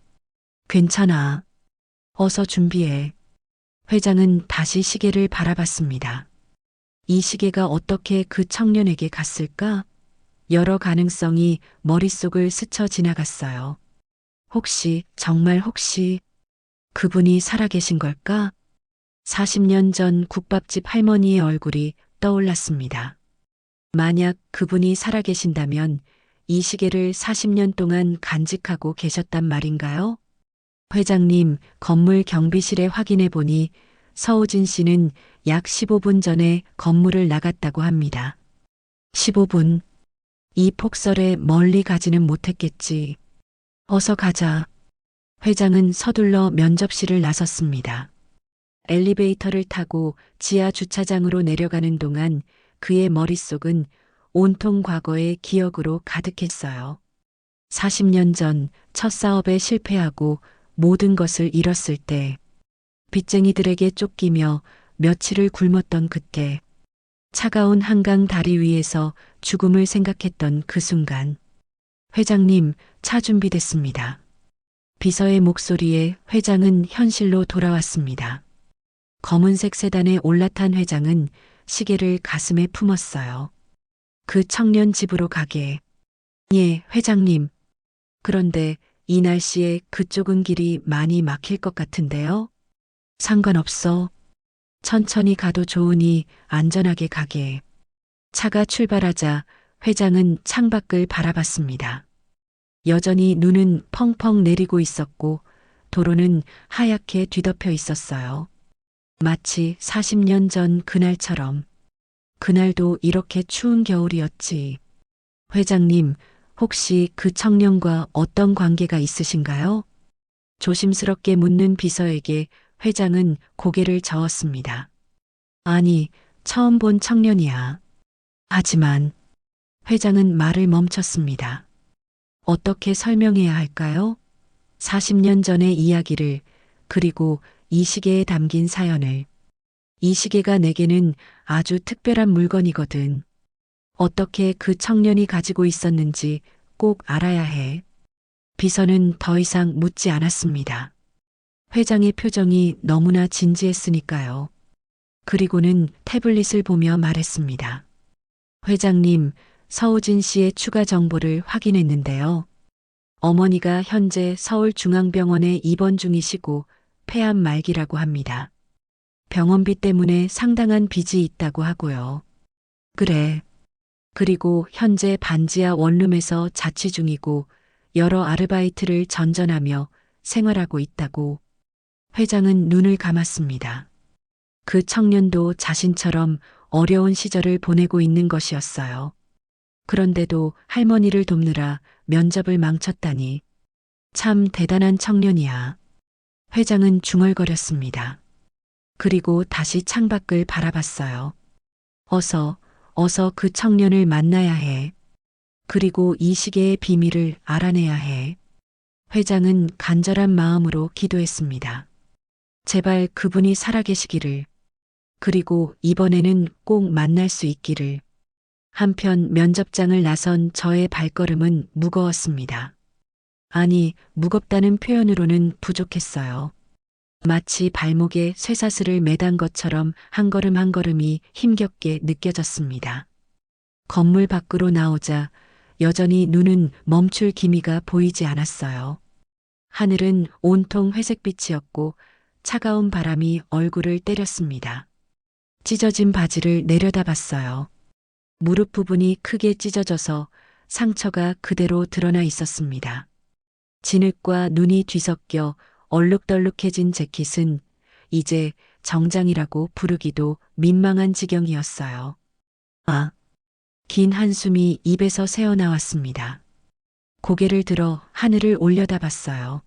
Speaker 2: 괜찮아. 어서 준비해. 회장은 다시 시계를 바라봤습니다. 이 시계가 어떻게 그 청년에게 갔을까? 여러 가능성이 머릿속을 스쳐 지나갔어요. 혹시, 정말 혹시 그분이 살아계신 걸까? 40년 전 국밥집 할머니의 얼굴이 떠올랐습니다. 만약 그분이 살아계신다면 이 시계를 40년 동안 간직하고 계셨단 말인가요? 회장님, 건물 경비실에 확인해 보니 서우진 씨는 약 15분 전에 건물을 나갔다고 합니다. 15분. 이 폭설에 멀리 가지는 못했겠지. 어서 가자. 회장은 서둘러 면접실을 나섰습니다. 엘리베이터를 타고 지하 주차장으로 내려가는 동안 그의 머릿속은 온통 과거의 기억으로 가득했어요. 40년 전 첫 사업에 실패하고 모든 것을 잃었을 때, 빚쟁이들에게 쫓기며 며칠을 굶었던 그때, 차가운 한강 다리 위에서 죽음을 생각했던 그 순간. 회장님, 차 준비됐습니다. 비서의 목소리에 회장은 현실로 돌아왔습니다. 검은색 세단에 올라탄 회장은 시계를 가슴에 품었어요. 그 청년 집으로 가게. 예, 회장님. 그런데 이 날씨에 그쪽은 길이 많이 막힐 것 같은데요? 상관없어. 천천히 가도 좋으니 안전하게 가게. 차가 출발하자 회장은 창밖을 바라봤습니다. 여전히 눈은 펑펑 내리고 있었고 도로는 하얗게 뒤덮여 있었어요. 마치 40년 전 그날처럼. 그날도 이렇게 추운 겨울이었지. 회장님, 혹시 그 청년과 어떤 관계가 있으신가요? 조심스럽게 묻는 비서에게 회장은 고개를 저었습니다. 아니, 처음 본 청년이야. 하지만 회장은 말을 멈췄습니다. 어떻게 설명해야 할까요? 40년 전의 이야기를, 그리고 이 시계에 담긴 사연을. 이 시계가 내게는 아주 특별한 물건이거든. 어떻게 그 청년이 가지고 있었는지 꼭 알아야 해. 비서는 더 이상 묻지 않았습니다. 회장의 표정이 너무나 진지했으니까요. 그리고는 태블릿을 보며 말했습니다. 회장님, 서우진 씨의 추가 정보를 확인했는데요. 어머니가 현재 서울중앙병원에 입원 중이시고 폐암 말기라고 합니다. 병원비 때문에 상당한 빚이 있다고 하고요. 그래. 그리고 현재 반지하 원룸에서 자취 중이고 여러 아르바이트를 전전하며 생활하고 있다고. 회장은 눈을 감았습니다. 그 청년도 자신처럼 어려운 시절을 보내고 있는 것이었어요. 그런데도 할머니를 돕느라 면접을 망쳤다니. 참 대단한 청년이야. 회장은 중얼거렸습니다. 그리고 다시 창밖을 바라봤어요. 어서 그 청년을 만나야 해. 그리고 이 시계의 비밀을 알아내야 해. 회장은 간절한 마음으로 기도했습니다. 제발 그분이 살아계시기를. 그리고 이번에는 꼭 만날 수 있기를. 한편 면접장을 나선 저의 발걸음은 무거웠습니다. 아니, 무겁다는 표현으로는 부족했어요. 마치 발목에 쇠사슬을 매단 것처럼 한 걸음 한 걸음이 힘겹게 느껴졌습니다. 건물 밖으로 나오자 여전히 눈은 멈출 기미가 보이지 않았어요. 하늘은 온통 회색빛이었고 차가운 바람이 얼굴을 때렸습니다. 찢어진 바지를 내려다봤어요. 무릎 부분이 크게 찢어져서 상처가 그대로 드러나 있었습니다. 진흙과 눈이 뒤섞여 얼룩덜룩해진 재킷은 이제 정장이라고 부르기도 민망한 지경이었어요. 아, 긴 한숨이 입에서 새어나왔습니다. 고개를 들어 하늘을 올려다봤어요.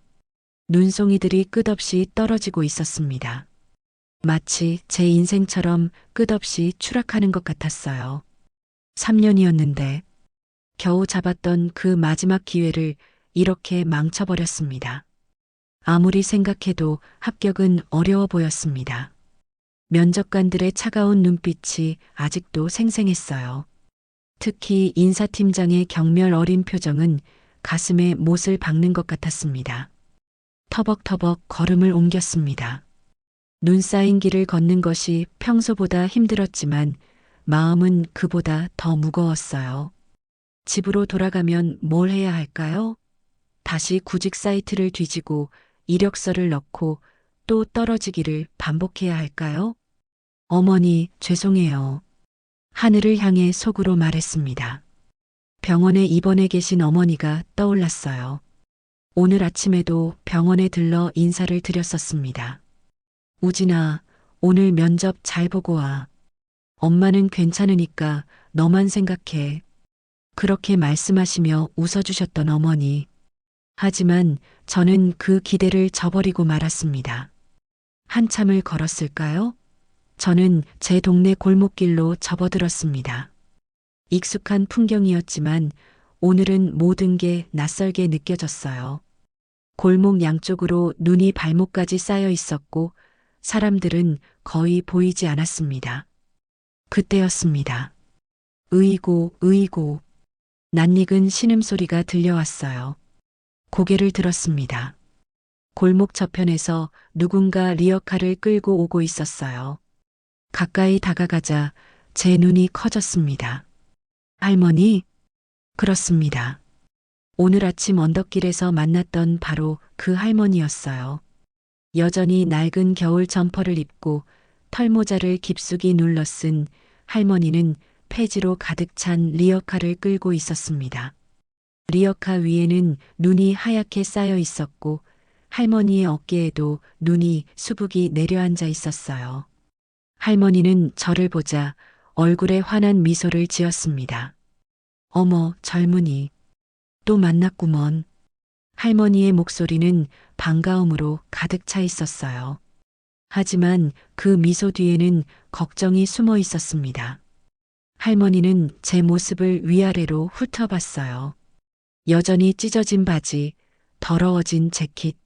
Speaker 2: 눈송이들이 끝없이 떨어지고 있었습니다. 마치 제 인생처럼 끝없이 추락하는 것 같았어요. 3년이었는데 겨우 잡았던 그 마지막 기회를 이렇게 망쳐버렸습니다. 아무리 생각해도 합격은 어려워 보였습니다. 면접관들의 차가운 눈빛이 아직도 생생했어요. 특히 인사팀장의 경멸 어린 표정은 가슴에 못을 박는 것 같았습니다. 터벅터벅 걸음을 옮겼습니다. 눈 쌓인 길을 걷는 것이 평소보다 힘들었지만 마음은 그보다 더 무거웠어요. 집으로 돌아가면 뭘 해야 할까요? 다시 구직 사이트를 뒤지고 이력서를 넣고 또 떨어지기를 반복해야 할까요? 어머니, 죄송해요. 하늘을 향해 속으로 말했습니다. 병원에 입원해 계신 어머니가 떠올랐어요. 오늘 아침에도 병원에 들러 인사를 드렸었습니다. 우진아, 오늘 면접 잘 보고 와. 엄마는 괜찮으니까 너만 생각해. 그렇게 말씀하시며 웃어주셨던 어머니. 하지만 저는 그 기대를 저버리고 말았습니다. 한참을 걸었을까요? 저는 제 동네 골목길로 접어들었습니다. 익숙한 풍경이었지만 오늘은 모든 게 낯설게 느껴졌어요. 골목 양쪽으로 눈이 발목까지 쌓여 있었고 사람들은 거의 보이지 않았습니다. 그때였습니다. 으이고, 으이고. 낯익은 신음소리가 들려왔어요. 고개를 들었습니다. 골목 저편에서 누군가 리어카를 끌고 오고 있었어요. 가까이 다가가자 제 눈이 커졌습니다. 할머니? 그렇습니다. 오늘 아침 언덕길에서 만났던 바로 그 할머니였어요. 여전히 낡은 겨울 점퍼를 입고 털모자를 깊숙이 눌러 쓴 할머니는 폐지로 가득 찬 리어카를 끌고 있었습니다. 리어카 위에는 눈이 하얗게 쌓여 있었고 할머니의 어깨에도 눈이 수북이 내려앉아 있었어요. 할머니는 저를 보자 얼굴에 환한 미소를 지었습니다. 어머, 젊은이. 또 만났구먼. 할머니의 목소리는 반가움으로 가득 차 있었어요. 하지만 그 미소 뒤에는 걱정이 숨어 있었습니다. 할머니는 제 모습을 위아래로 훑어봤어요. 여전히 찢어진 바지, 더러워진 재킷.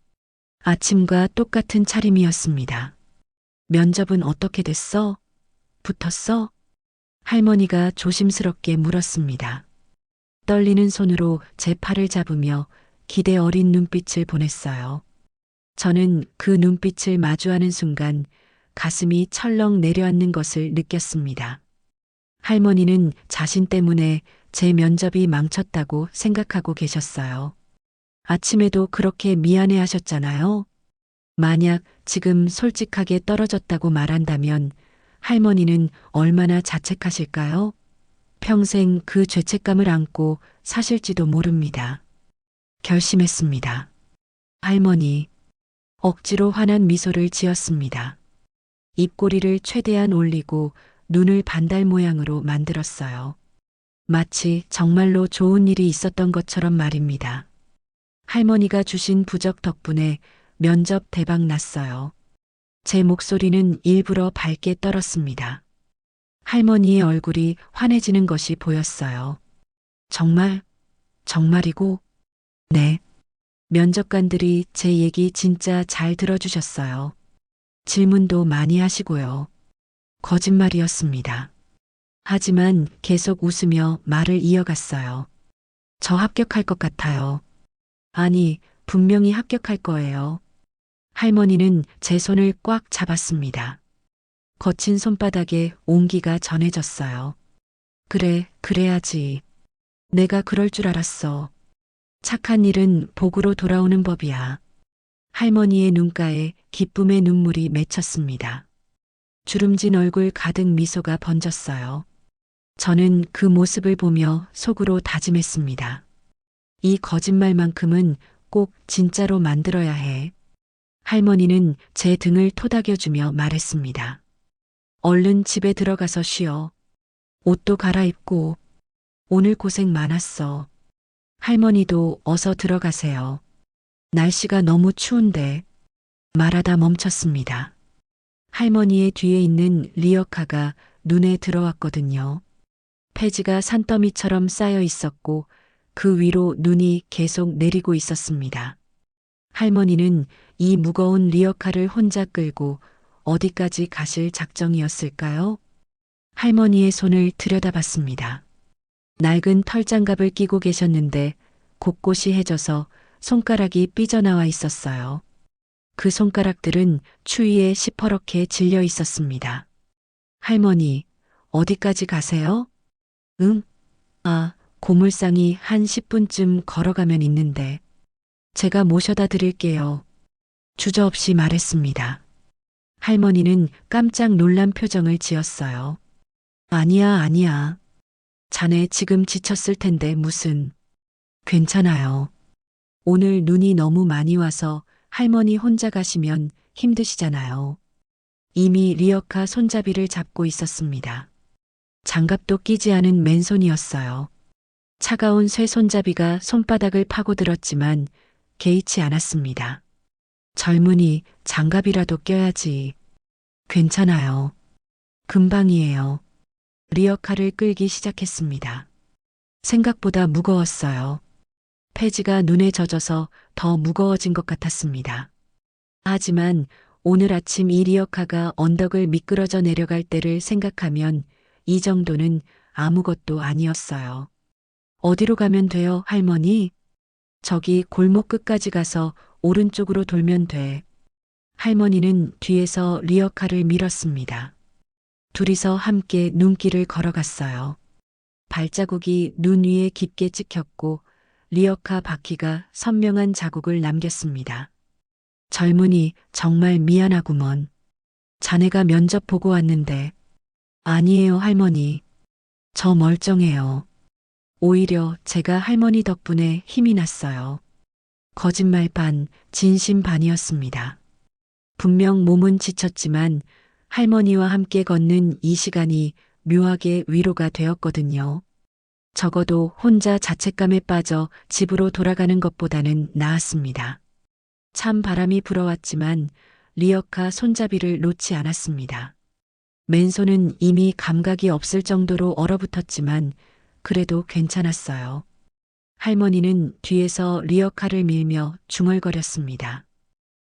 Speaker 2: 아침과 똑같은 차림이었습니다. 면접은 어떻게 됐어? 붙었어? 할머니가 조심스럽게 물었습니다. 떨리는 손으로 제 팔을 잡으며 기대 어린 눈빛을 보냈어요. 저는 그 눈빛을 마주하는 순간 가슴이 철렁 내려앉는 것을 느꼈습니다. 할머니는 자신 때문에 제 면접이 망쳤다고 생각하고 계셨어요. 아침에도 그렇게 미안해 하셨잖아요. 만약 지금 솔직하게 떨어졌다고 말한다면 할머니는 얼마나 자책하실까요? 평생 그 죄책감을 안고 사실지도 모릅니다. 결심했습니다. 할머니, 억지로 환한 미소를 지었습니다. 입꼬리를 최대한 올리고 눈을 반달 모양으로 만들었어요. 마치 정말로 좋은 일이 있었던 것처럼 말입니다. 할머니가 주신 부적 덕분에 면접 대박 났어요. 제 목소리는 일부러 밝게 떨었습니다. 할머니의 얼굴이 환해지는 것이 보였어요. 정말? 정말이고? 네. 면접관들이 제 얘기 진짜 잘 들어주셨어요. 질문도 많이 하시고요. 거짓말이었습니다. 하지만 계속 웃으며 말을 이어갔어요. 저 합격할 것 같아요. 아니, 분명히 합격할 거예요. 할머니는 제 손을 꽉 잡았습니다. 거친 손바닥에 온기가 전해졌어요. 그래, 그래야지. 내가 그럴 줄 알았어. 착한 일은 복으로 돌아오는 법이야. 할머니의 눈가에 기쁨의 눈물이 맺혔습니다. 주름진 얼굴 가득 미소가 번졌어요. 저는 그 모습을 보며 속으로 다짐했습니다. 이 거짓말만큼은 꼭 진짜로 만들어야 해. 할머니는 제 등을 토닥여주며 말했습니다. 얼른 집에 들어가서 쉬어. 옷도 갈아입고. 오늘 고생 많았어. 할머니도 어서 들어가세요. 날씨가 너무 추운데. 말하다 멈췄습니다. 할머니의 뒤에 있는 리어카가 눈에 들어왔거든요. 폐지가 산더미처럼 쌓여 있었고 그 위로 눈이 계속 내리고 있었습니다. 할머니는 이 무거운 리어카를 혼자 끌고 어디까지 가실 작정이었을까요? 할머니의 손을 들여다봤습니다. 낡은 털장갑을 끼고 계셨는데 곳곳이 해져서 손가락이 삐져나와 있었어요. 그 손가락들은 추위에 시퍼렇게 질려 있었습니다. 할머니, 어디까지 가세요? 응? 아, 고물상이 한 10분쯤 걸어가면 있는데. 제가 모셔다 드릴게요. 주저없이 말했습니다. 할머니는 깜짝 놀란 표정을 지었어요. 아니야, 아니야. 자네 지금 지쳤을 텐데 무슨. 괜찮아요. 오늘 눈이 너무 많이 와서 할머니 혼자 가시면 힘드시잖아요. 이미 리어카 손잡이를 잡고 있었습니다. 장갑도 끼지 않은 맨손이었어요. 차가운 쇠 손잡이가 손바닥을 파고들었지만 개의치 않았습니다. 젊은이 장갑이라도 껴야지. 괜찮아요. 금방이에요. 리어카를 끌기 시작했습니다. 생각보다 무거웠어요. 폐지가 눈에 젖어서 더 무거워진 것 같았습니다. 하지만 오늘 아침 이 리어카가 언덕을 미끄러져 내려갈 때를 생각하면 이 정도는 아무것도 아니었어요. 어디로 가면 돼요, 할머니? 저기 골목 끝까지 가서 오른쪽으로 돌면 돼. 할머니는 뒤에서 리어카를 밀었습니다. 둘이서 함께 눈길을 걸어갔어요. 발자국이 눈 위에 깊게 찍혔고 리어카 바퀴가 선명한 자국을 남겼습니다. 젊은이 정말 미안하구먼. 자네가 면접 보고 왔는데. 아니에요, 할머니. 저 멀쩡해요. 오히려 제가 할머니 덕분에 힘이 났어요. 거짓말 반, 진심 반이었습니다. 분명 몸은 지쳤지만 할머니와 함께 걷는 이 시간이 묘하게 위로가 되었거든요. 적어도 혼자 자책감에 빠져 집으로 돌아가는 것보다는 나았습니다. 찬 바람이 불어왔지만 리어카 손잡이를 놓지 않았습니다. 맨손은 이미 감각이 없을 정도로 얼어붙었지만 그래도 괜찮았어요. 할머니는 뒤에서 리어카를 밀며 중얼거렸습니다.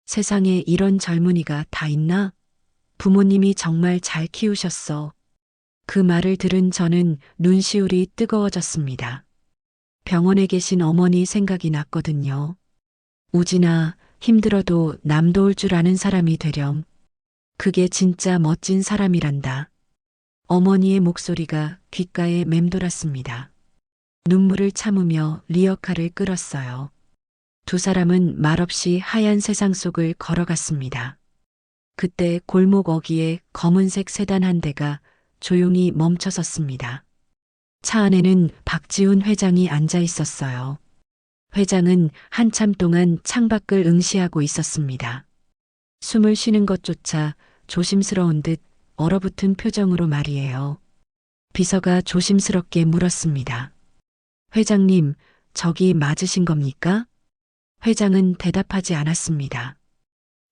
Speaker 2: 세상에 이런 젊은이가 다 있나? 부모님이 정말 잘 키우셨어. 그 말을 들은 저는 눈시울이 뜨거워졌습니다. 병원에 계신 어머니 생각이 났거든요. 우진아, 힘들어도 남 도울 줄 아는 사람이 되렴. 그게 진짜 멋진 사람이란다. 어머니의 목소리가 귓가에 맴돌았습니다. 눈물을 참으며 리어카를 끌었어요. 두 사람은 말없이 하얀 세상 속을 걸어갔습니다. 그때 골목 어귀에 검은색 세단 한 대가 조용히 멈춰섰습니다. 차 안에는 박지훈 회장이 앉아 있었어요. 회장은 한참 동안 창밖을 응시하고 있었습니다. 숨을 쉬는 것조차 조심스러운 듯 얼어붙은 표정으로 말이에요. 비서가 조심스럽게 물었습니다. 회장님, 저기 맞으신 겁니까? 회장은 대답하지 않았습니다.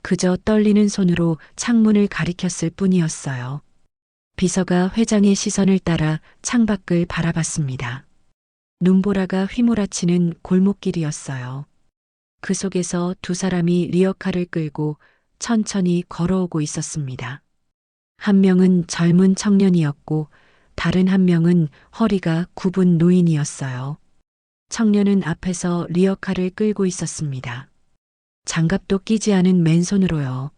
Speaker 2: 그저 떨리는 손으로 창문을 가리켰을 뿐이었어요. 비서가 회장의 시선을 따라 창밖을 바라봤습니다. 눈보라가 휘몰아치는 골목길이었어요. 그 속에서 두 사람이 리어카를 끌고 천천히 걸어오고 있었습니다. 한 명은 젊은 청년이었고 다른 한 명은 허리가 굽은 노인이었어요. 청년은 앞에서 리어카를 끌고 있었습니다. 장갑도 끼지 않은 맨손으로요.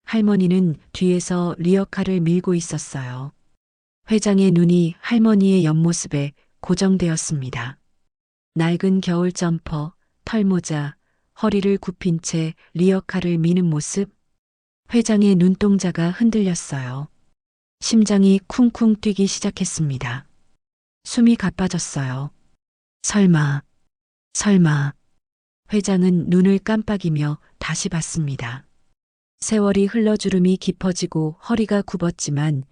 Speaker 2: 할머니는 뒤에서 리어카를 밀고 있었어요. 회장의 눈이 할머니의 옆모습에 고정되었습니다. 낡은 겨울 점퍼, 털모자, 허리를 굽힌 채 리어카를 미는 모습. 회장의 눈동자가 흔들렸어요. 심장이 쿵쿵 뛰기 시작했습니다. 숨이 가빠졌어요. 설마. 회장은 눈을 깜빡이며 다시 봤습니다. 세월이 흘러 주름이 깊어지고 허리가 굽었지만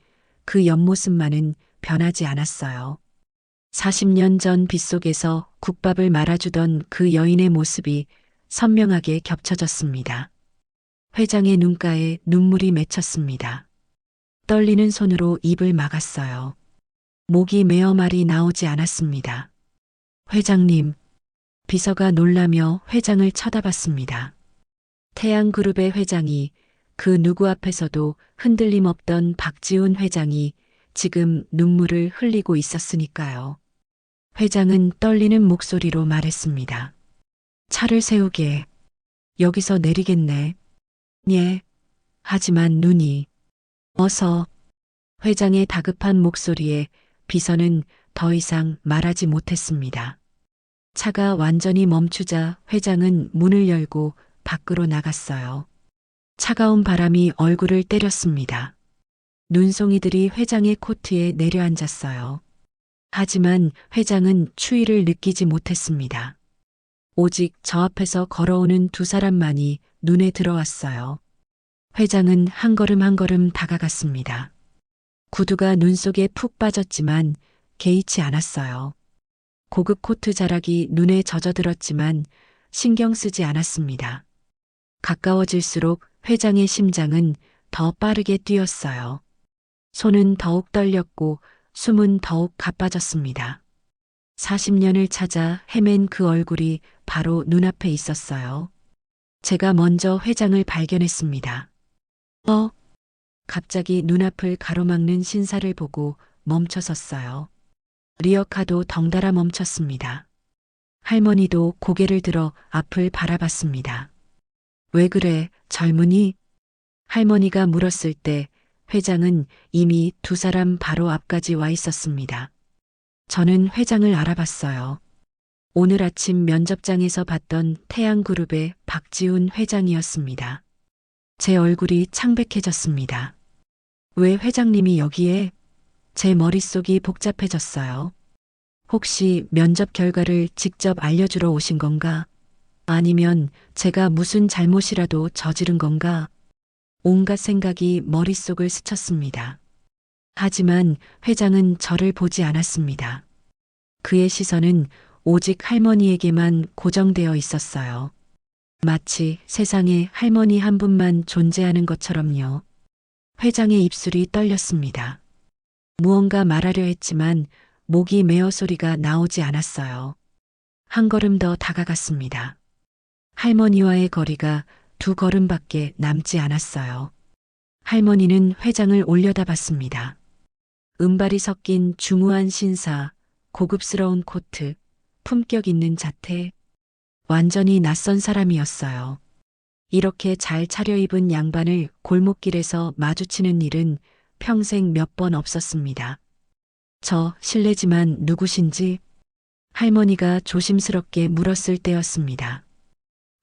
Speaker 2: 그 옆모습만은 변하지 않았어요. 40년 전 빗속에서 국밥을 말아주던 그 여인의 모습이 선명하게 겹쳐졌습니다. 회장의 눈가에 눈물이 맺혔습니다. 떨리는 손으로 입을 막았어요. 목이 메어 말이 나오지 않았습니다. 회장님, 비서가 놀라며 회장을 쳐다봤습니다. 태양그룹의 회장이 그 누구 앞에서도 흔들림 없던 박지훈 회장이 지금 눈물을 흘리고 있었으니까요. 회장은 떨리는 목소리로 말했습니다. 차를 세우게. 여기서 내리겠네. 예. 하지만 눈이. 어서. 회장의 다급한 목소리에 비서는 더 이상 말하지 못했습니다. 차가 완전히 멈추자 회장은 문을 열고 밖으로 나갔어요. 차가운 바람이 얼굴을 때렸습니다. 눈송이들이 회장의 코트에 내려앉았어요. 하지만 회장은 추위를 느끼지 못했습니다. 오직 저 앞에서 걸어오는 두 사람만이 눈에 들어왔어요. 회장은 한 걸음 한 걸음 다가갔습니다. 구두가 눈 속에 푹 빠졌지만 개의치 않았어요. 고급 코트 자락이 눈에 젖어들었지만 신경 쓰지 않았습니다. 가까워질수록 회장의 심장은 더 빠르게 뛰었어요. 손은 더욱 떨렸고 숨은 더욱 가빠졌습니다. 40년을 찾아 헤맨 그 얼굴이 바로 눈앞에 있었어요. 제가 먼저 회장을 발견했습니다. 갑자기 눈앞을 가로막는 신사를 보고 멈춰섰어요. 리어카도 덩달아 멈췄습니다. 할머니도 고개를 들어 앞을 바라봤습니다. 왜 그래, 젊은이? 할머니가 물었을 때 회장은 이미 두 사람 바로 앞까지 와 있었습니다. 저는 회장을 알아봤어요. 오늘 아침 면접장에서 봤던 태양그룹의 박지훈 회장이었습니다. 제 얼굴이 창백해졌습니다. 왜 회장님이 여기에? 제 머릿속이 복잡해졌어요. 혹시 면접 결과를 직접 알려주러 오신 건가? 아니면 제가 무슨 잘못이라도 저지른 건가? 온갖 생각이 머릿속을 스쳤습니다. 하지만 회장은 저를 보지 않았습니다. 그의 시선은 오직 할머니에게만 고정되어 있었어요. 마치 세상에 할머니 한 분만 존재하는 것처럼요. 회장의 입술이 떨렸습니다. 무언가 말하려 했지만 목이 메어 소리가 나오지 않았어요. 한 걸음 더 다가갔습니다. 할머니와의 거리가 두 걸음밖에 남지 않았어요. 할머니는 회장을 올려다봤습니다. 은발이 섞인 중후한 신사, 고급스러운 코트, 품격 있는 자태, 완전히 낯선 사람이었어요. 이렇게 잘 차려입은 양반을 골목길에서 마주치는 일은 평생 몇 번 없었습니다. 저 실례지만 누구신지? 할머니가 조심스럽게 물었을 때였습니다.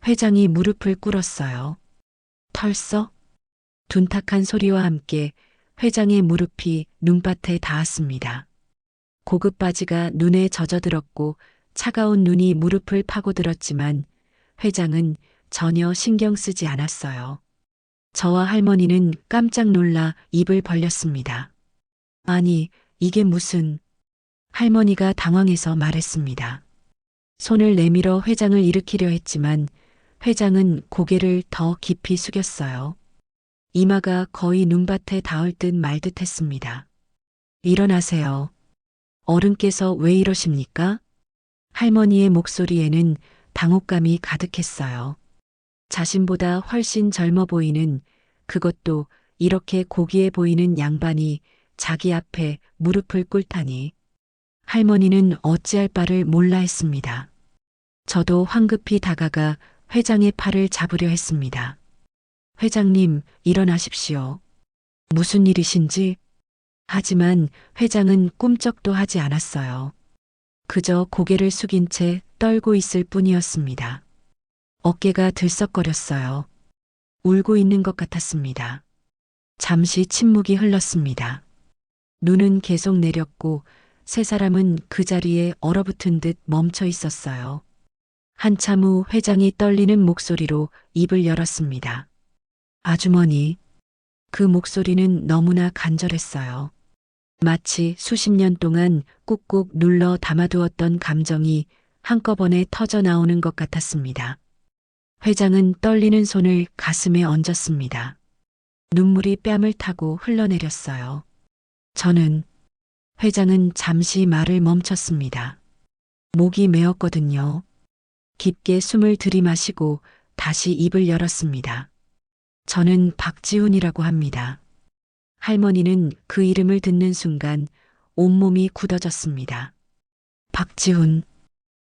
Speaker 2: 회장이 무릎을 꿇었어요. 털썩? 둔탁한 소리와 함께 회장의 무릎이 눈밭에 닿았습니다. 고급 바지가 눈에 젖어들었고 차가운 눈이 무릎을 파고들었지만 회장은 전혀 신경 쓰지 않았어요. 저와 할머니는 깜짝 놀라 입을 벌렸습니다. 아니, 이게 무슨... 할머니가 당황해서 말했습니다. 손을 내밀어 회장을 일으키려 했지만 회장은 고개를 더 깊이 숙였어요. 이마가 거의 눈밭에 닿을 듯 말 듯 했습니다. 일어나세요. 어른께서 왜 이러십니까? 할머니의 목소리에는 당혹감이 가득했어요. 자신보다 훨씬 젊어 보이는, 그것도 이렇게 고귀해 보이는 양반이 자기 앞에 무릎을 꿇다니. 할머니는 어찌할 바를 몰라 했습니다. 저도 황급히 다가가 회장의 팔을 잡으려 했습니다. 회장님, 일어나십시오. 무슨 일이신지? 하지만 회장은 꿈쩍도 하지 않았어요. 그저 고개를 숙인 채 떨고 있을 뿐이었습니다. 어깨가 들썩거렸어요. 울고 있는 것 같았습니다. 잠시 침묵이 흘렀습니다. 눈은 계속 내렸고 세 사람은 그 자리에 얼어붙은 듯 멈춰 있었어요. 한참 후 회장이 떨리는 목소리로 입을 열었습니다. 아주머니. 그 목소리는 너무나 간절했어요. 마치 수십 년 동안 꾹꾹 눌러 담아두었던 감정이 한꺼번에 터져 나오는 것 같았습니다. 회장은 떨리는 손을 가슴에 얹었습니다. 눈물이 뺨을 타고 흘러내렸어요. 회장은 잠시 말을 멈췄습니다. 목이 메었거든요. 깊게 숨을 들이마시고 다시 입을 열었습니다. 저는 박지훈이라고 합니다. 할머니는 그 이름을 듣는 순간 온몸이 굳어졌습니다. 박지훈.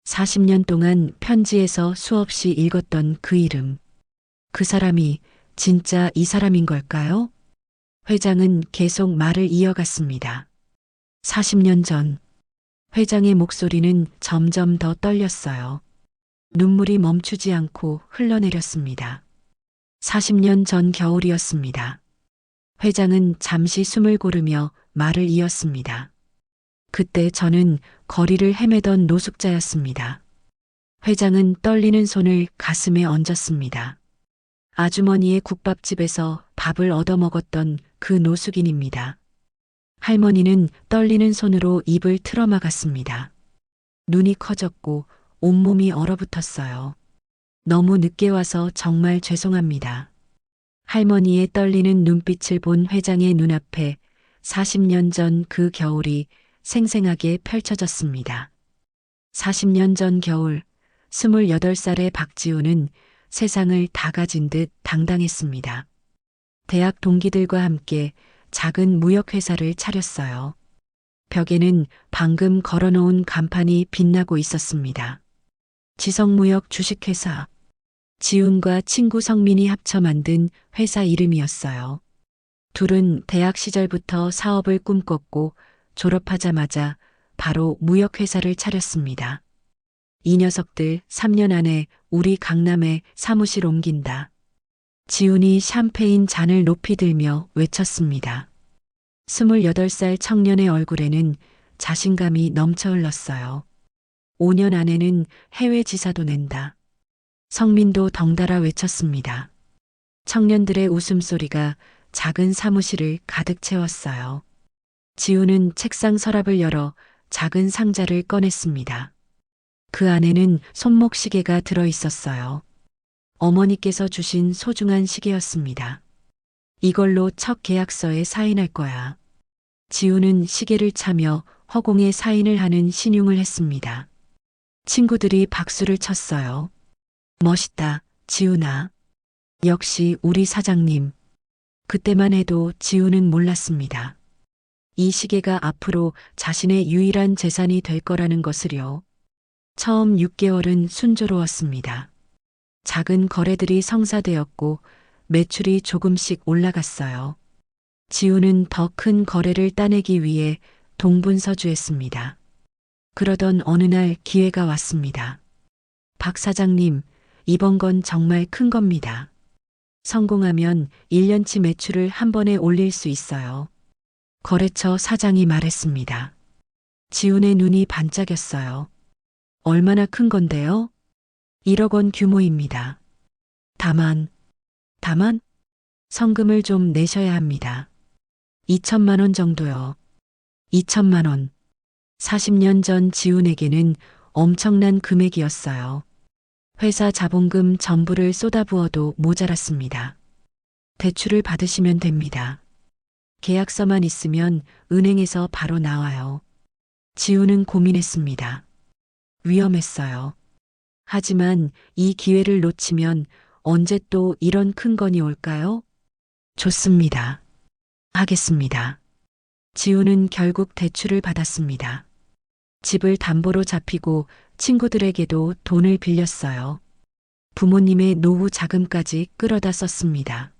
Speaker 2: 40년 동안 편지에서 수없이 읽었던 그 이름. 그 사람이 진짜 이 사람인 걸까요? 회장은 계속 말을 이어갔습니다. 40년 전. 회장의 목소리는 점점 더 떨렸어요. 눈물이 멈추지 않고 흘러내렸습니다. 40년 전 겨울이었습니다. 회장은 잠시 숨을 고르며 말을 이었습니다. 그때 저는 거리를 헤매던 노숙자였습니다. 회장은 떨리는 손을 가슴에 얹었습니다. 아주머니의 국밥집에서 밥을 얻어먹었던 그 노숙인입니다. 할머니는 떨리는 손으로 입을 틀어막았습니다. 눈이 커졌고 온몸이 얼어붙었어요. 너무 늦게 와서 정말 죄송합니다. 할머니의 떨리는 눈빛을 본 회장의 눈앞에 40년 전 그 겨울이 생생하게 펼쳐졌습니다. 40년 전 겨울, 28살의 박지훈은 세상을 다 가진 듯 당당했습니다. 대학 동기들과 함께 작은 무역회사를 차렸어요. 벽에는 방금 걸어놓은 간판이 빛나고 있었습니다. 지성무역 주식회사. 지훈과 친구 성민이 합쳐 만든 회사 이름이었어요. 둘은 대학 시절부터 사업을 꿈꿨고 졸업하자마자 바로 무역회사를 차렸습니다. 이 녀석들 3년 안에 우리 강남에 사무실 옮긴다. 지훈이 샴페인 잔을 높이 들며 외쳤습니다. 28살 청년의 얼굴에는 자신감이 넘쳐 흘렀어요. 5년 안에는 해외 지사도 낸다. 성민도 덩달아 외쳤습니다. 청년들의 웃음소리가 작은 사무실을 가득 채웠어요. 지훈은 책상 서랍을 열어 작은 상자를 꺼냈습니다. 그 안에는 손목시계가 들어 있었어요. 어머니께서 주신 소중한 시계였습니다. 이걸로 첫 계약서에 사인할 거야. 지훈은 시계를 차며 허공에 사인을 하는 신용을 했습니다. 친구들이 박수를 쳤어요. 멋있다, 지훈아. 역시 우리 사장님. 그때만 해도 지훈은 몰랐습니다. 이 시계가 앞으로 자신의 유일한 재산이 될 거라는 것을요. 처음 6개월은 순조로웠습니다. 작은 거래들이 성사되었고 매출이 조금씩 올라갔어요. 지훈은 더 큰 거래를 따내기 위해 동분서주했습니다. 그러던 어느 날 기회가 왔습니다. 박 사장님, 이번 건 정말 큰 겁니다. 성공하면 1년치 매출을 한 번에 올릴 수 있어요. 거래처 사장이 말했습니다. 지훈의 눈이 반짝였어요. 얼마나 큰 건데요? 1억 원 규모입니다. 다만 성금을 좀 내셔야 합니다. 2천만 원 정도요. 2천만 원. 40년 전 지훈에게는 엄청난 금액이었어요. 회사 자본금 전부를 쏟아부어도 모자랐습니다. 대출을 받으시면 됩니다. 계약서만 있으면 은행에서 바로 나와요. 지훈은 고민했습니다. 위험했어요. 하지만 이 기회를 놓치면 언제 또 이런 큰 건이 올까요? 좋습니다. 하겠습니다. 지훈은 결국 대출을 받았습니다. 집을 담보로 잡히고 친구들에게도 돈을 빌렸어요. 부모님의 노후 자금까지 끌어다 썼습니다.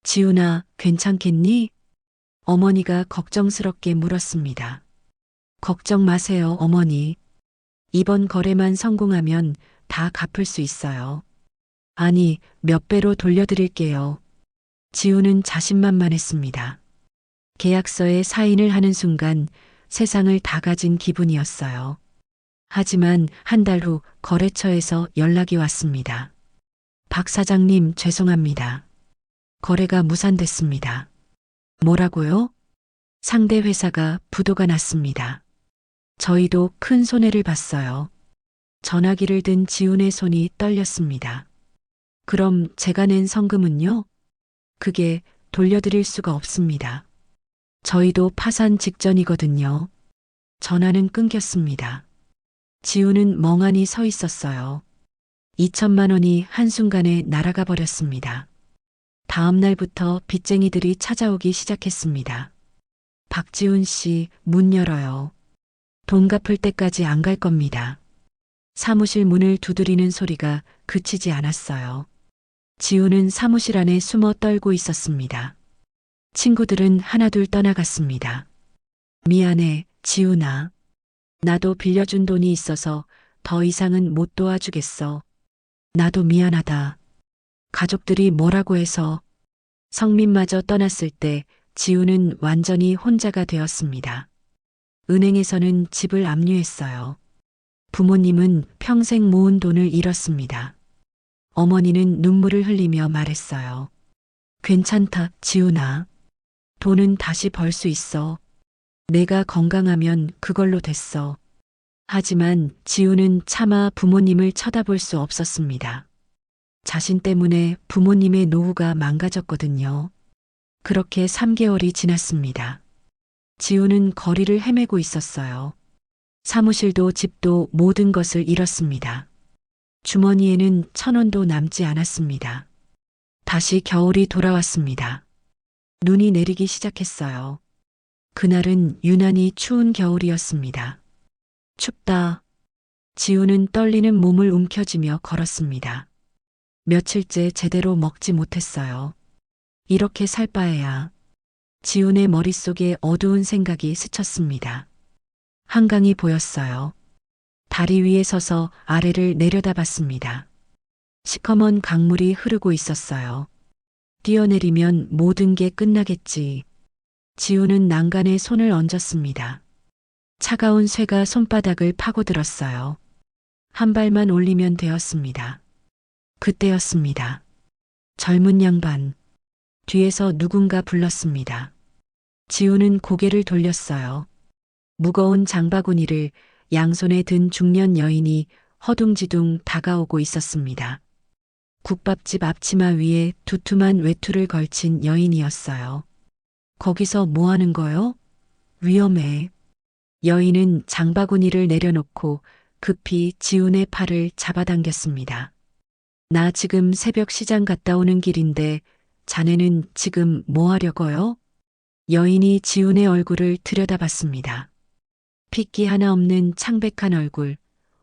Speaker 2: 지훈아, 괜찮겠니? 어머니가 걱정스럽게 물었습니다. 걱정 마세요, 어머니. 이번 거래만 성공하면 다 갚을 수 있어요. 아니, 몇 배로 돌려드릴게요. 지훈은 자신만만했습니다. 계약서에 사인을 하는 순간 세상을 다 가진 기분이었어요. 하지만 한 달 후 거래처에서 연락이 왔습니다. 박 사장님, 죄송합니다. 거래가 무산됐습니다. 뭐라고요? 상대 회사가 부도가 났습니다. 저희도 큰 손해를 봤어요. 전화기를 든 지훈의 손이 떨렸습니다. 그럼 제가 낸 성금은요? 그게 돌려드릴 수가 없습니다. 저희도 파산 직전이거든요. 전화는 끊겼습니다. 지훈은 멍하니 서 있었어요. 2천만 원이 한순간에 날아가 버렸습니다. 다음 날부터 빚쟁이들이 찾아오기 시작했습니다. 박지훈 씨, 문 열어요. 돈 갚을 때까지 안 갈 겁니다. 사무실 문을 두드리는 소리가 그치지 않았어요. 지훈은 사무실 안에 숨어 떨고 있었습니다. 친구들은 하나둘 떠나갔습니다. 미안해, 지훈아. 나도 빌려준 돈이 있어서 더 이상은 못 도와주겠어. 나도 미안하다. 가족들이 뭐라고 해서. 성민마저 떠났을 때 지훈은 완전히 혼자가 되었습니다. 은행에서는 집을 압류했어요. 부모님은 평생 모은 돈을 잃었습니다. 어머니는 눈물을 흘리며 말했어요. 괜찮다, 지훈아. 돈은 다시 벌 수 있어. 내가 건강하면 그걸로 됐어. 하지만 지훈은 차마 부모님을 쳐다볼 수 없었습니다. 자신 때문에 부모님의 노후가 망가졌거든요. 그렇게 3개월이 지났습니다. 지훈은 거리를 헤매고 있었어요. 사무실도 집도 모든 것을 잃었습니다. 주머니에는 1,000원도 남지 않았습니다. 다시 겨울이 돌아왔습니다. 눈이 내리기 시작했어요. 그날은 유난히 추운 겨울이었습니다. 춥다. 지훈은 떨리는 몸을 움켜쥐며 걸었습니다. 며칠째 제대로 먹지 못했어요. 이렇게 살 바에야. 지훈의 머릿속에 어두운 생각이 스쳤습니다. 한강이 보였어요. 다리 위에 서서 아래를 내려다봤습니다. 시커먼 강물이 흐르고 있었어요. 뛰어내리면 모든 게 끝나겠지. 지훈은 난간에 손을 얹었습니다. 차가운 쇠가 손바닥을 파고들었어요. 한 발만 올리면 되었습니다. 그때였습니다. 젊은 양반. 뒤에서 누군가 불렀습니다. 지훈은 고개를 돌렸어요. 무거운 장바구니를 양손에 든 중년 여인이 허둥지둥 다가오고 있었습니다. 국밥집 앞치마 위에 두툼한 외투를 걸친 여인이었어요. 거기서 뭐 하는 거요? 위험해. 여인은 장바구니를 내려놓고 급히 지훈의 팔을 잡아당겼습니다. 나 지금 새벽 시장 갔다 오는 길인데 자네는 지금 뭐 하려고요? 여인이 지훈의 얼굴을 들여다봤습니다. 핏기 하나 없는 창백한 얼굴,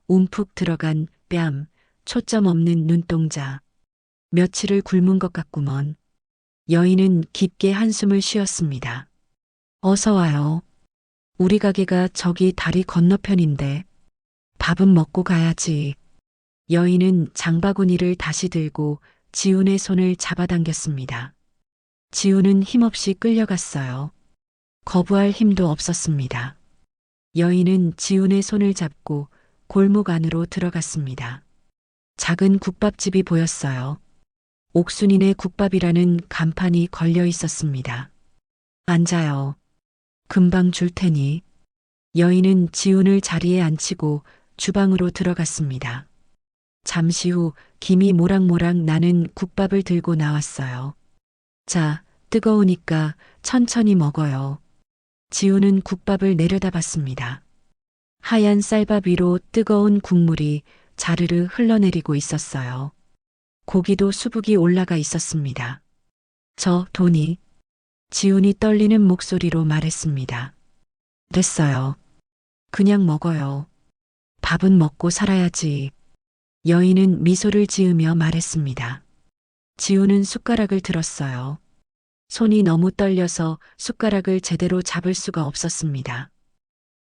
Speaker 2: 움푹 들어간 뺨, 초점 없는 눈동자. 며칠을 굶은 것 같구먼. 여인은 깊게 한숨을 쉬었습니다. 어서 와요. 우리 가게가 저기 다리 건너편인데 밥은 먹고 가야지. 여인은 장바구니를 다시 들고 지훈의 손을 잡아당겼습니다. 지훈은 힘없이 끌려갔어요. 거부할 힘도 없었습니다. 여인은 지훈의 손을 잡고 골목 안으로 들어갔습니다. 작은 국밥집이 보였어요. 옥순이네 국밥이라는 간판이 걸려 있었습니다. 앉아요. 금방 줄 테니. 여인은 지훈을 자리에 앉히고 주방으로 들어갔습니다. 잠시 후 김이 모락모락 나는 국밥을 들고 나왔어요. 자, 뜨거우니까 천천히 먹어요. 지훈은 국밥을 내려다봤습니다. 하얀 쌀밥 위로 뜨거운 국물이 자르르 흘러내리고 있었어요. 고기도 수북이 올라가 있었습니다. 저 돈이. 지훈이 떨리는 목소리로 말했습니다. 됐어요. 그냥 먹어요. 밥은 먹고 살아야지. 여인은 미소를 지으며 말했습니다. 지훈은 숟가락을 들었어요. 손이 너무 떨려서 숟가락을 제대로 잡을 수가 없었습니다.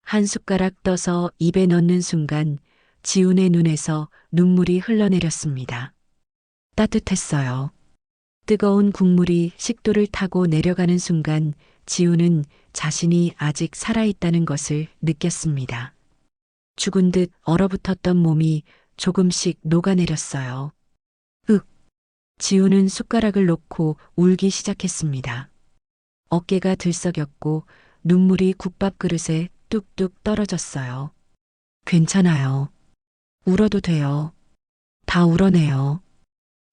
Speaker 2: 한 숟가락 떠서 입에 넣는 순간 지훈의 눈에서 눈물이 흘러내렸습니다. 따뜻했어요. 뜨거운 국물이 식도를 타고 내려가는 순간 지훈은 자신이 아직 살아있다는 것을 느꼈습니다. 죽은 듯 얼어붙었던 몸이 조금씩 녹아내렸어요. 지훈은 숟가락을 놓고 울기 시작했습니다. 어깨가 들썩였고 눈물이 국밥 그릇에 뚝뚝 떨어졌어요. 괜찮아요. 울어도 돼요. 다 울어내요.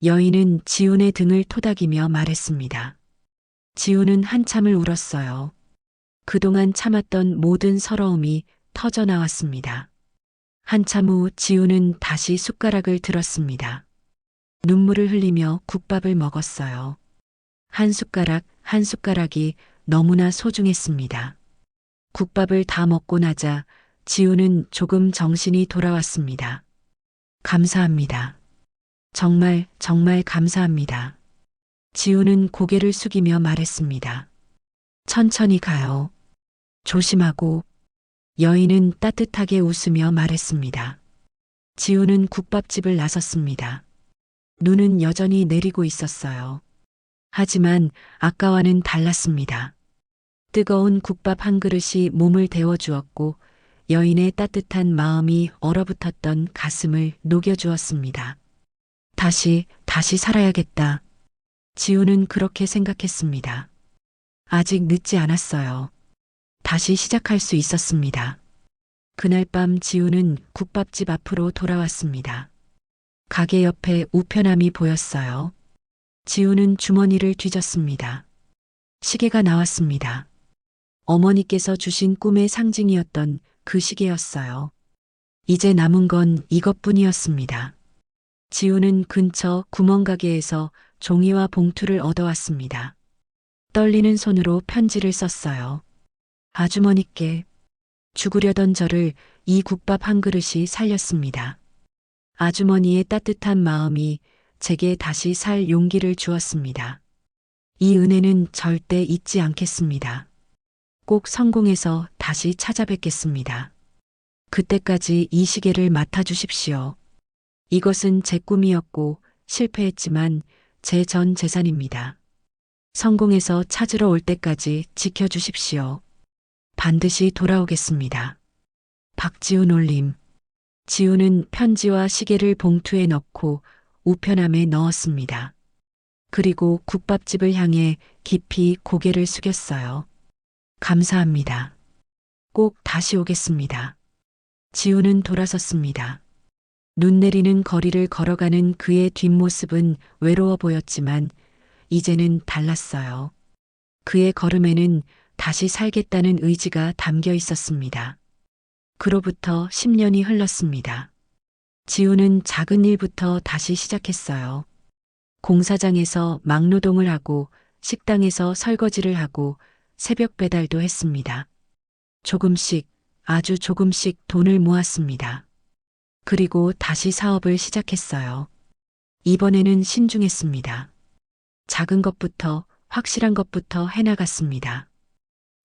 Speaker 2: 여인은 지훈의 등을 토닥이며 말했습니다. 지훈은 한참을 울었어요. 그동안 참았던 모든 서러움이 터져 나왔습니다. 한참 후 지우는 다시 숟가락을 들었습니다. 눈물을 흘리며 국밥을 먹었어요. 한 숟가락 한 숟가락이 너무나 소중했습니다. 국밥을 다 먹고 나자 지우는 조금 정신이 돌아왔습니다. 감사합니다. 정말 정말 감사합니다. 지우는 고개를 숙이며 말했습니다. 천천히 가요. 조심하고. 여인은 따뜻하게 웃으며 말했습니다. 지우는 국밥집을 나섰습니다. 눈은 여전히 내리고 있었어요. 하지만 아까와는 달랐습니다. 뜨거운 국밥 한 그릇이 몸을 데워주었고 여인의 따뜻한 마음이 얼어붙었던 가슴을 녹여주었습니다. 다시 살아야겠다. 지우는 그렇게 생각했습니다. 아직 늦지 않았어요. 다시 시작할 수 있었습니다. 그날 밤 지우는 국밥집 앞으로 돌아왔습니다. 가게 옆에 우편함이 보였어요. 지우는 주머니를 뒤졌습니다. 시계가 나왔습니다. 어머니께서 주신 꿈의 상징이었던 그 시계였어요. 이제 남은 건 이것뿐이었습니다. 지우는 근처 구멍가게에서 종이와 봉투를 얻어왔습니다. 떨리는 손으로 편지를 썼어요. 아주머니께. 죽으려던 저를 이 국밥 한 그릇이 살렸습니다. 아주머니의 따뜻한 마음이 제게 다시 살 용기를 주었습니다. 이 은혜는 절대 잊지 않겠습니다. 꼭 성공해서 다시 찾아뵙겠습니다. 그때까지 이 시계를 맡아주십시오. 이것은 제 꿈이었고 실패했지만 제 전 재산입니다. 성공해서 찾으러 올 때까지 지켜주십시오. 반드시 돌아오겠습니다. 박지훈 올림. 지우는 편지와 시계를 봉투에 넣고 우편함에 넣었습니다. 그리고 국밥집을 향해 깊이 고개를 숙였어요. 감사합니다. 꼭 다시 오겠습니다. 지우는 돌아섰습니다. 눈 내리는 거리를 걸어가는 그의 뒷모습은 외로워 보였지만 이제는 달랐어요. 그의 걸음에는 다시 살겠다는 의지가 담겨 있었습니다. 그로부터 10년이 흘렀습니다. 지우는 작은 일부터 다시 시작했어요. 공사장에서 막노동을 하고 식당에서 설거지를 하고 새벽 배달도 했습니다. 조금씩, 아주 조금씩 돈을 모았습니다. 그리고 다시 사업을 시작했어요. 이번에는 신중했습니다. 작은 것부터, 확실한 것부터 해나갔습니다.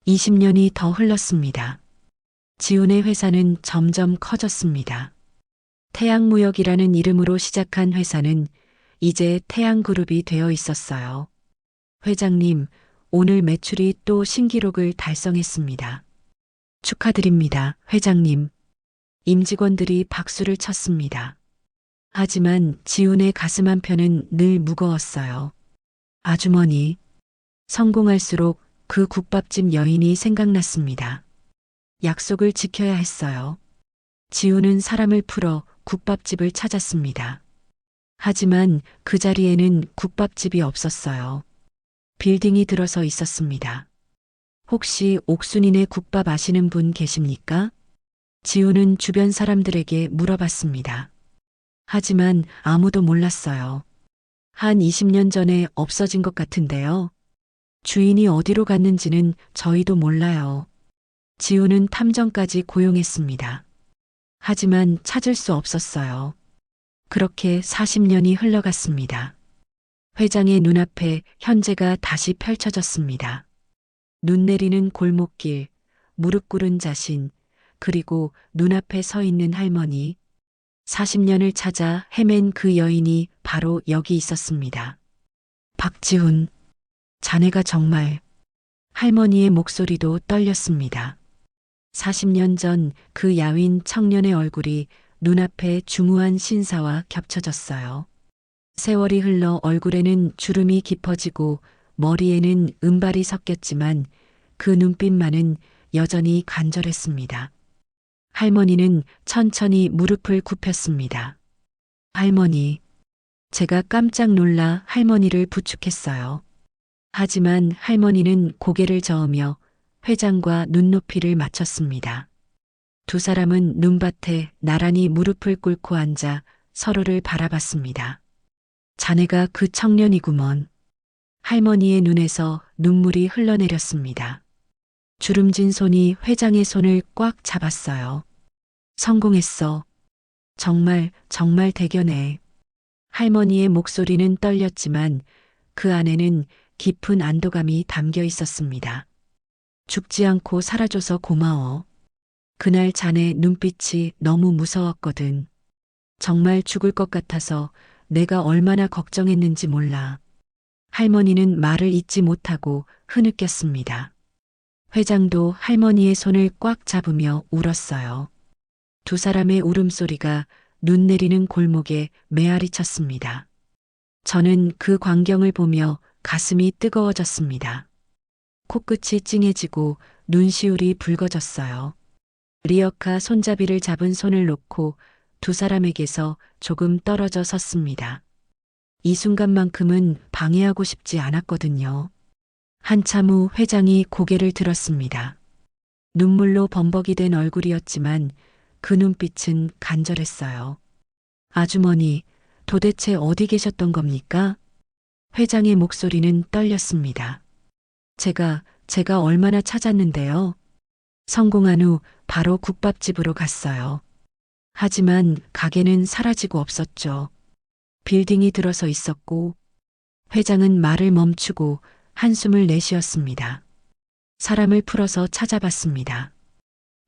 Speaker 2: 20년이 더 흘렀습니다. 지훈의 회사는 점점 커졌습니다. 태양무역이라는 이름으로 시작한 회사는 이제 태양그룹이 되어 있었어요. 회장님, 오늘 매출이 또 신기록을 달성했습니다. 축하드립니다, 회장님. 임직원들이 박수를 쳤습니다. 하지만 지훈의 가슴 한편은 늘 무거웠어요. 아주머니, 성공할수록 그 국밥집 여인이 생각났습니다. 약속을 지켜야 했어요. 지훈은 사람을 풀어 국밥집을 찾았습니다. 하지만 그 자리에는 국밥집이 없었어요. 빌딩이 들어서 있었습니다. 혹시 옥순이네 국밥 아시는 분 계십니까? 지훈은 주변 사람들에게 물어봤습니다. 하지만 아무도 몰랐어요. 한 20년 전에 없어진 것 같은데요. 주인이 어디로 갔는지는 저희도 몰라요. 지훈은 탐정까지 고용했습니다. 하지만 찾을 수 없었어요. 그렇게 40년이 흘러갔습니다. 회장의 눈앞에 현재가 다시 펼쳐졌습니다. 눈 내리는 골목길, 무릎 꿇은 자신, 그리고 눈앞에 서 있는 할머니. 40년을 찾아 헤맨 그 여인이 바로 여기 있었습니다. 박지훈, 자네가 정말. 할머니의 목소리도 떨렸습니다. 40년 전 그 야윈 청년의 얼굴이 눈앞에 중후한 신사와 겹쳐졌어요. 세월이 흘러 얼굴에는 주름이 깊어지고 머리에는 은발이 섞였지만 그 눈빛만은 여전히 간절했습니다. 할머니는 천천히 무릎을 굽혔습니다. 할머니, 제가 깜짝 놀라 할머니를 부축했어요. 하지만 할머니는 고개를 저으며 회장과 눈높이를 맞췄습니다. 두 사람은 눈밭에 나란히 무릎을 꿇고 앉아 서로를 바라봤습니다. 자네가 그 청년이구먼. 할머니의 눈에서 눈물이 흘러내렸습니다. 주름진 손이 회장의 손을 꽉 잡았어요. 성공했어. 정말, 정말 대견해. 할머니의 목소리는 떨렸지만 그 안에는 깊은 안도감이 담겨 있었습니다. 죽지 않고 살아줘서 고마워. 그날 자네 눈빛이 너무 무서웠거든. 정말 죽을 것 같아서 내가 얼마나 걱정했는지 몰라. 할머니는 말을 잇지 못하고 흐느꼈습니다. 회장도 할머니의 손을 꽉 잡으며 울었어요. 두 사람의 울음소리가 눈 내리는 골목에 메아리 쳤습니다. 저는 그 광경을 보며 가슴이 뜨거워졌습니다. 코끝이 찡해지고 눈시울이 붉어졌어요. 리어카 손잡이를 잡은 손을 놓고 두 사람에게서 조금 떨어져 섰습니다. 이 순간만큼은 방해하고 싶지 않았거든요. 한참 후 회장이 고개를 들었습니다. 눈물로 범벅이 된 얼굴이었지만 그 눈빛은 간절했어요. 아주머니, 도대체 어디 계셨던 겁니까? 회장의 목소리는 떨렸습니다. 제가 얼마나 찾았는데요. 성공한 후 바로 국밥집으로 갔어요. 하지만 가게는 사라지고 없었죠. 빌딩이 들어서 있었고, 회장은 말을 멈추고 한숨을 내쉬었습니다. 사람을 풀어서 찾아봤습니다.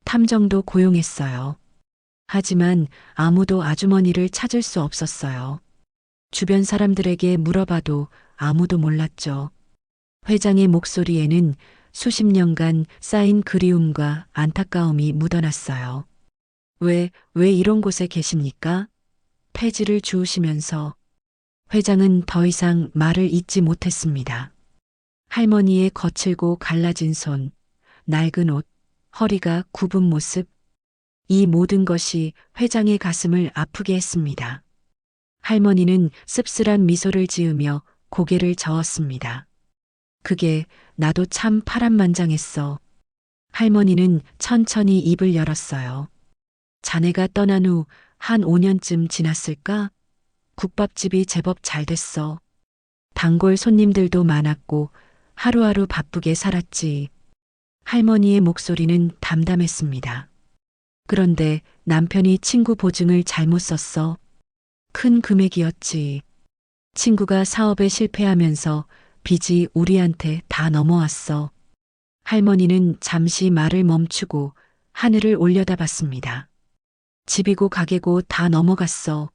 Speaker 2: 탐정도 고용했어요. 하지만 아무도 아주머니를 찾을 수 없었어요. 주변 사람들에게 물어봐도 아무도 몰랐죠. 회장의 목소리에는 수십 년간 쌓인 그리움과 안타까움이 묻어났어요. 왜 이런 곳에 계십니까? 폐지를 주우시면서 회장은 더 이상 말을 잇지 못했습니다. 할머니의 거칠고 갈라진 손, 낡은 옷, 허리가 굽은 모습, 이 모든 것이 회장의 가슴을 아프게 했습니다. 할머니는 씁쓸한 미소를 지으며 고개를 저었습니다. 그게 나도 참 파란만장했어. 할머니는 천천히 입을 열었어요. 자네가 떠난 후 한 5년쯤 지났을까? 국밥집이 제법 잘 됐어. 단골 손님들도 많았고 하루하루 바쁘게 살았지. 할머니의 목소리는 담담했습니다. 그런데 남편이 친구 보증을 잘못 썼어. 큰 금액이었지. 친구가 사업에 실패하면서 빚이 우리한테 다 넘어왔어. 할머니는 잠시 말을 멈추고 하늘을 올려다봤습니다. 집이고 가게고 다 넘어갔어.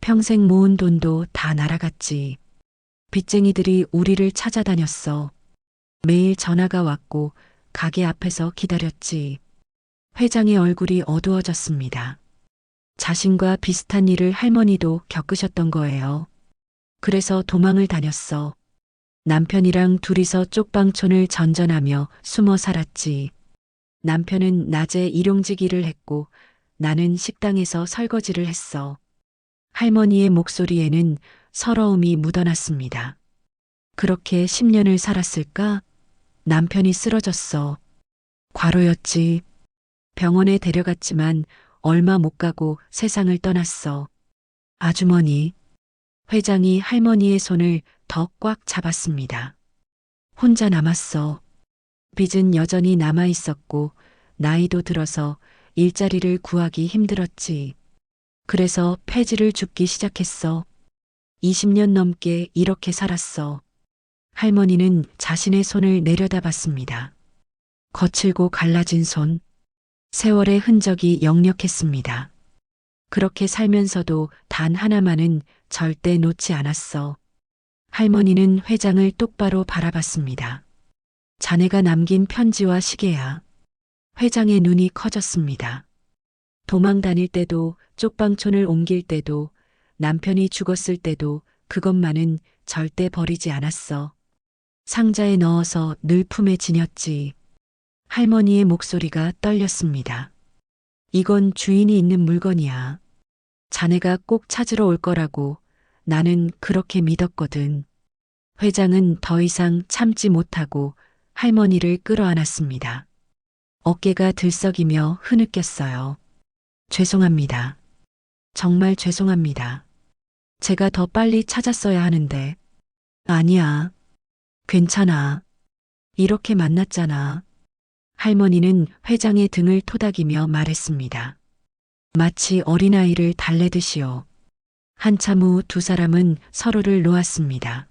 Speaker 2: 평생 모은 돈도 다 날아갔지. 빚쟁이들이 우리를 찾아다녔어. 매일 전화가 왔고 가게 앞에서 기다렸지. 회장의 얼굴이 어두워졌습니다. 자신과 비슷한 일을 할머니도 겪으셨던 거예요. 그래서 도망을 다녔어. 남편이랑 둘이서 쪽방촌을 전전하며 숨어 살았지. 남편은 낮에 일용직 일을 했고 나는 식당에서 설거지를 했어. 할머니의 목소리에는 서러움이 묻어났습니다. 그렇게 10년을 살았을까? 남편이 쓰러졌어. 과로였지. 병원에 데려갔지만 얼마 못 가고 세상을 떠났어. 아주머니. 회장이 할머니의 손을 더 꽉 잡았습니다. 혼자 남았어. 빚은 여전히 남아 있었고 나이도 들어서 일자리를 구하기 힘들었지. 그래서 폐지를 줍기 시작했어. 20년 넘게 이렇게 살았어. 할머니는 자신의 손을 내려다봤습니다. 거칠고 갈라진 손. 세월의 흔적이 역력했습니다. 그렇게 살면서도 단 하나만은 절대 놓지 않았어. 할머니는 회장을 똑바로 바라봤습니다. 자네가 남긴 편지와 시계야. 회장의 눈이 커졌습니다. 도망 다닐 때도 쪽방촌을 옮길 때도 남편이 죽었을 때도 그것만은 절대 버리지 않았어. 상자에 넣어서 늘 품에 지녔지. 할머니의 목소리가 떨렸습니다. 이건 주인이 있는 물건이야. 자네가 꼭 찾으러 올 거라고 나는 그렇게 믿었거든. 회장은 더 이상 참지 못하고 할머니를 끌어안았습니다. 어깨가 들썩이며 흐느꼈어요. 죄송합니다. 정말 죄송합니다. 제가 더 빨리 찾았어야 하는데. 아니야. 괜찮아. 이렇게 만났잖아. 할머니는 회장의 등을 토닥이며 말했습니다. 마치 어린아이를 달래듯이요. 한참 후 두 사람은 서로를 놓았습니다.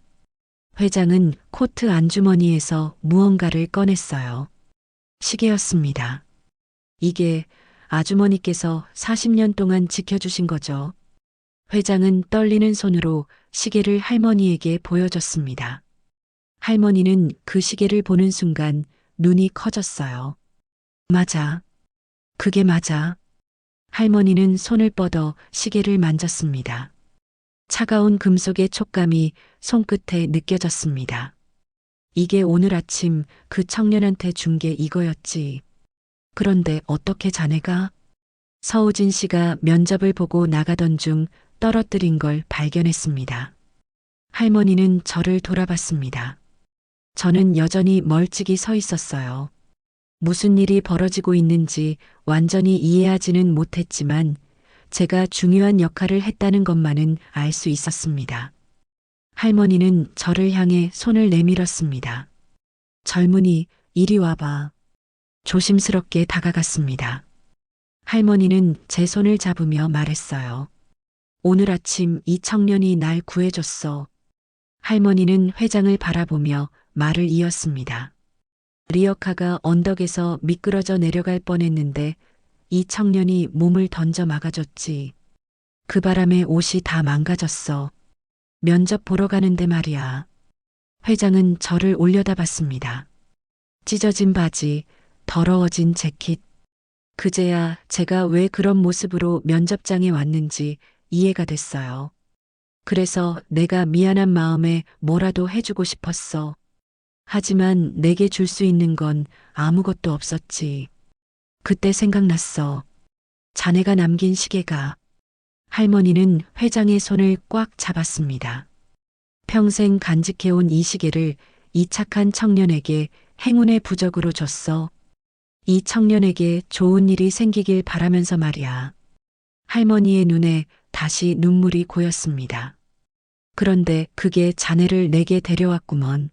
Speaker 2: 회장은 코트 안주머니에서 무언가를 꺼냈어요. 시계였습니다. 이게 아주머니께서 40년 동안 지켜주신 거죠. 회장은 떨리는 손으로 시계를 할머니에게 보여줬습니다. 할머니는 그 시계를 보는 순간 눈이 커졌어요. 맞아. 그게 맞아. 할머니는 손을 뻗어 시계를 만졌습니다. 차가운 금속의 촉감이 손끝에 느껴졌습니다. 이게 오늘 아침 그 청년한테 준 게 이거였지. 그런데 어떻게 자네가? 서우진 씨가 면접을 보고 나가던 중 떨어뜨린 걸 발견했습니다. 할머니는 저를 돌아봤습니다. 저는 여전히 멀찍이 서 있었어요. 무슨 일이 벌어지고 있는지 완전히 이해하지는 못했지만 제가 중요한 역할을 했다는 것만은 알 수 있었습니다. 할머니는 저를 향해 손을 내밀었습니다. 젊은이, 이리 와봐. 조심스럽게 다가갔습니다. 할머니는 제 손을 잡으며 말했어요. 오늘 아침 이 청년이 날 구해줬어. 할머니는 회장을 바라보며 말을 이었습니다. 리어카가 언덕에서 미끄러져 내려갈 뻔했는데 이 청년이 몸을 던져 막아줬지. 그 바람에 옷이 다 망가졌어. 면접 보러 가는데 말이야. 회장은 저를 올려다봤습니다. 찢어진 바지, 더러워진 재킷. 그제야 제가 왜 그런 모습으로 면접장에 왔는지 이해가 됐어요. 그래서 내가 미안한 마음에 뭐라도 해주고 싶었어. 하지만 내게 줄 수 있는 건 아무것도 없었지. 그때 생각났어. 자네가 남긴 시계가. 할머니는 회장의 손을 꽉 잡았습니다. 평생 간직해온 이 시계를 이 착한 청년에게 행운의 부적으로 줬어. 이 청년에게 좋은 일이 생기길 바라면서 말이야. 할머니의 눈에 다시 눈물이 고였습니다. 그런데 그게 자네를 내게 데려왔구먼.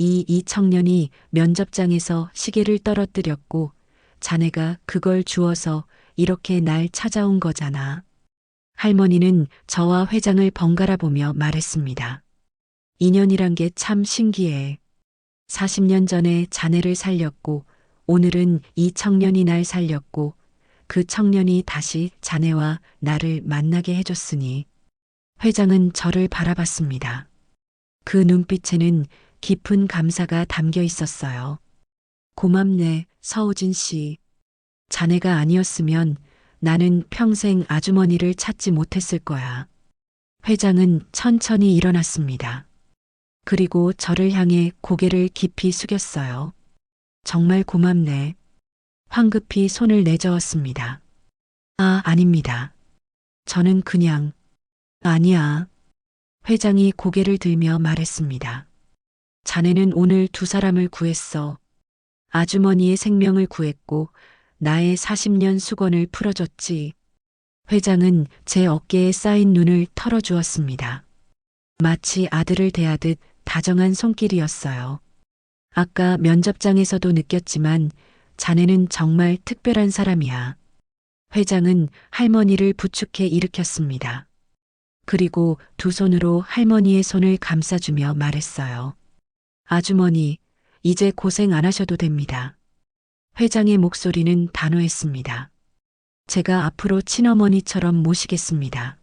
Speaker 2: 이 청년이 면접장에서 시계를 떨어뜨렸고 자네가 그걸 주워서 이렇게 날 찾아온 거잖아. 할머니는 저와 회장을 번갈아 보며 말했습니다. 인연이란 게 참 신기해. 40년 전에 자네를 살렸고 오늘은 이 청년이 날 살렸고 그 청년이 다시 자네와 나를 만나게 해줬으니. 회장은 저를 바라봤습니다. 그 눈빛에는 깊은 감사가 담겨 있었어요. 고맙네, 서우진 씨. 자네가 아니었으면 나는 평생 아주머니를 찾지 못했을 거야. 회장은 천천히 일어났습니다. 그리고 저를 향해 고개를 깊이 숙였어요. 정말 고맙네. 황급히 손을 내저었습니다. 아, 아닙니다. 저는 그냥. 아니야. 회장이 고개를 들며 말했습니다. 자네는 오늘 두 사람을 구했어. 아주머니의 생명을 구했고 나의 40년 수건을 풀어줬지. 회장은 제 어깨에 쌓인 눈을 털어주었습니다. 마치 아들을 대하듯 다정한 손길이었어요. 아까 면접장에서도 느꼈지만 자네는 정말 특별한 사람이야. 회장은 할머니를 부축해 일으켰습니다. 그리고 두 손으로 할머니의 손을 감싸주며 말했어요. 아주머니, 이제 고생 안 하셔도 됩니다. 회장의 목소리는 단호했습니다. 제가 앞으로 친어머니처럼 모시겠습니다.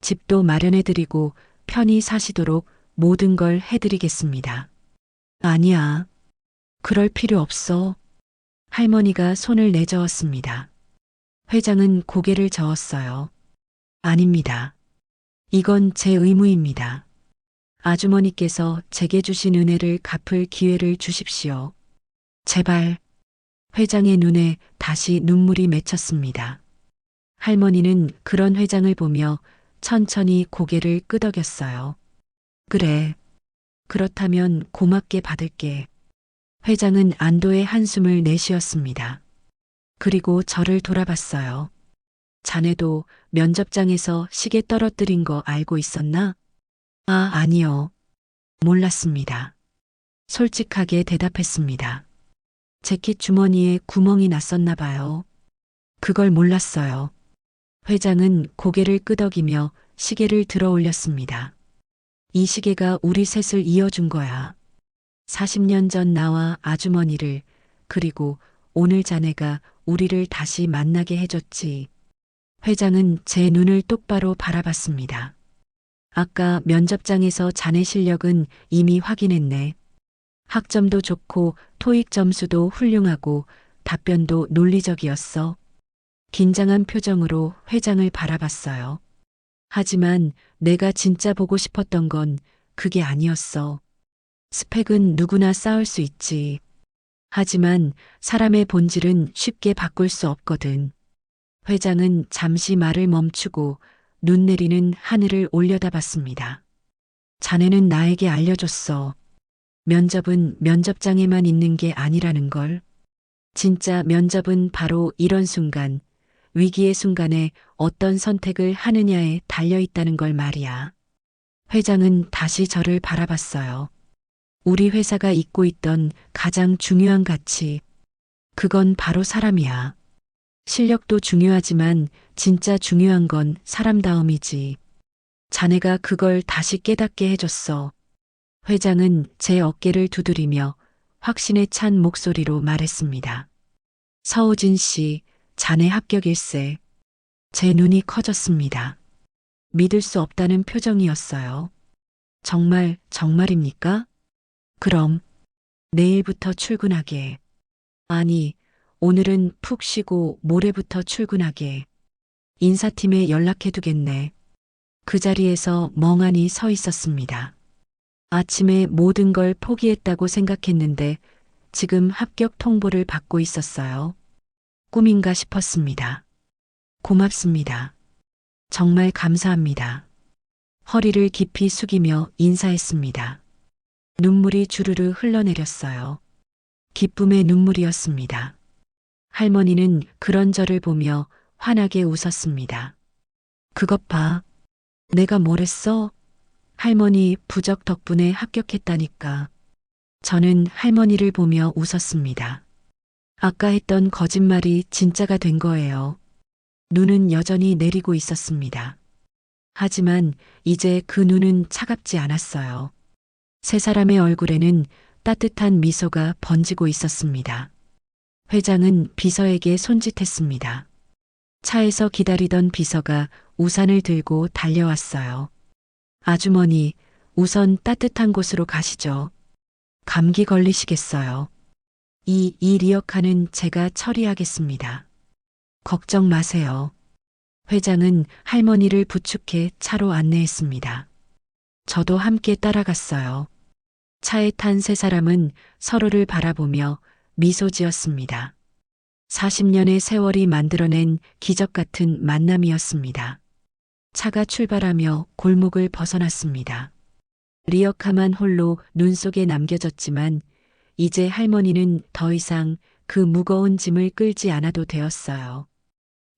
Speaker 2: 집도 마련해드리고 편히 사시도록 모든 걸 해드리겠습니다. 아니야. 그럴 필요 없어. 할머니가 손을 내저었습니다. 회장은 고개를 저었어요. 아닙니다. 이건 제 의무입니다. 아주머니께서 제게 주신 은혜를 갚을 기회를 주십시오. 제발. 회장의 눈에 다시 눈물이 맺혔습니다. 할머니는 그런 회장을 보며 천천히 고개를 끄덕였어요. 그래. 그렇다면 고맙게 받을게. 회장은 안도의 한숨을 내쉬었습니다. 그리고 저를 돌아봤어요. 자네도 면접장에서 시계 떨어뜨린 거 알고 있었나? 아, 아니요. 몰랐습니다. 솔직하게 대답했습니다. 재킷 주머니에 구멍이 났었나 봐요. 그걸 몰랐어요. 회장은 고개를 끄덕이며 시계를 들어 올렸습니다. 이 시계가 우리 셋을 이어준 거야. 40년 전 나와 아주머니를, 그리고 오늘 자네가 우리를 다시 만나게 해줬지. 회장은 제 눈을 똑바로 바라봤습니다. 아까 면접장에서 자네 실력은 이미 확인했네. 학점도 좋고 토익 점수도 훌륭하고 답변도 논리적이었어. 긴장한 표정으로 회장을 바라봤어요. 하지만 내가 진짜 보고 싶었던 건 그게 아니었어. 스펙은 누구나 쌓을 수 있지. 하지만 사람의 본질은 쉽게 바꿀 수 없거든. 회장은 잠시 말을 멈추고 눈 내리는 하늘을 올려다봤습니다. 자네는 나에게 알려줬어. 면접은 면접장에만 있는 게 아니라는 걸. 진짜 면접은 바로 이런 순간, 위기의 순간에 어떤 선택을 하느냐에 달려 있다는 걸 말이야. 회장은 다시 저를 바라봤어요. 우리 회사가 잊고 있던 가장 중요한 가치, 그건 바로 사람이야. 실력도 중요하지만 진짜 중요한 건 사람다움이지. 자네가 그걸 다시 깨닫게 해줬어. 회장은 제 어깨를 두드리며 확신에 찬 목소리로 말했습니다. 서우진 씨, 자네 합격일세. 제 눈이 커졌습니다. 믿을 수 없다는 표정이었어요. 정말입니까? 그럼 내일부터 출근하게. 아니, 오늘은 푹 쉬고 모레부터 출근하게. 인사팀에 연락해두겠네. 그 자리에서 멍하니 서 있었습니다. 아침에 모든 걸 포기했다고 생각했는데 지금 합격 통보를 받고 있었어요. 꿈인가 싶었습니다. 고맙습니다. 정말 감사합니다. 허리를 깊이 숙이며 인사했습니다. 눈물이 주르르 흘러내렸어요. 기쁨의 눈물이었습니다. 할머니는 그런 저를 보며 환하게 웃었습니다. 그것 봐. 내가 뭘 했어? 할머니 부적 덕분에 합격했다니까. 저는 할머니를 보며 웃었습니다. 아까 했던 거짓말이 진짜가 된 거예요. 눈은 여전히 내리고 있었습니다. 하지만 이제 그 눈은 차갑지 않았어요. 세 사람의 얼굴에는 따뜻한 미소가 번지고 있었습니다. 회장은 비서에게 손짓했습니다. 차에서 기다리던 비서가 우산을 들고 달려왔어요. 아주머니, 우선 따뜻한 곳으로 가시죠. 감기 걸리시겠어요. 이 리어카는 제가 처리하겠습니다. 걱정 마세요. 회장은 할머니를 부축해 차로 안내했습니다. 저도 함께 따라갔어요. 차에 탄 세 사람은 서로를 바라보며 미소 지었습니다. 40년의 세월이 만들어낸 기적 같은 만남이었습니다. 차가 출발하며 골목을 벗어났습니다. 리어카만 홀로 눈 속에 남겨졌지만 이제 할머니는 더 이상 그 무거운 짐을 끌지 않아도 되었어요.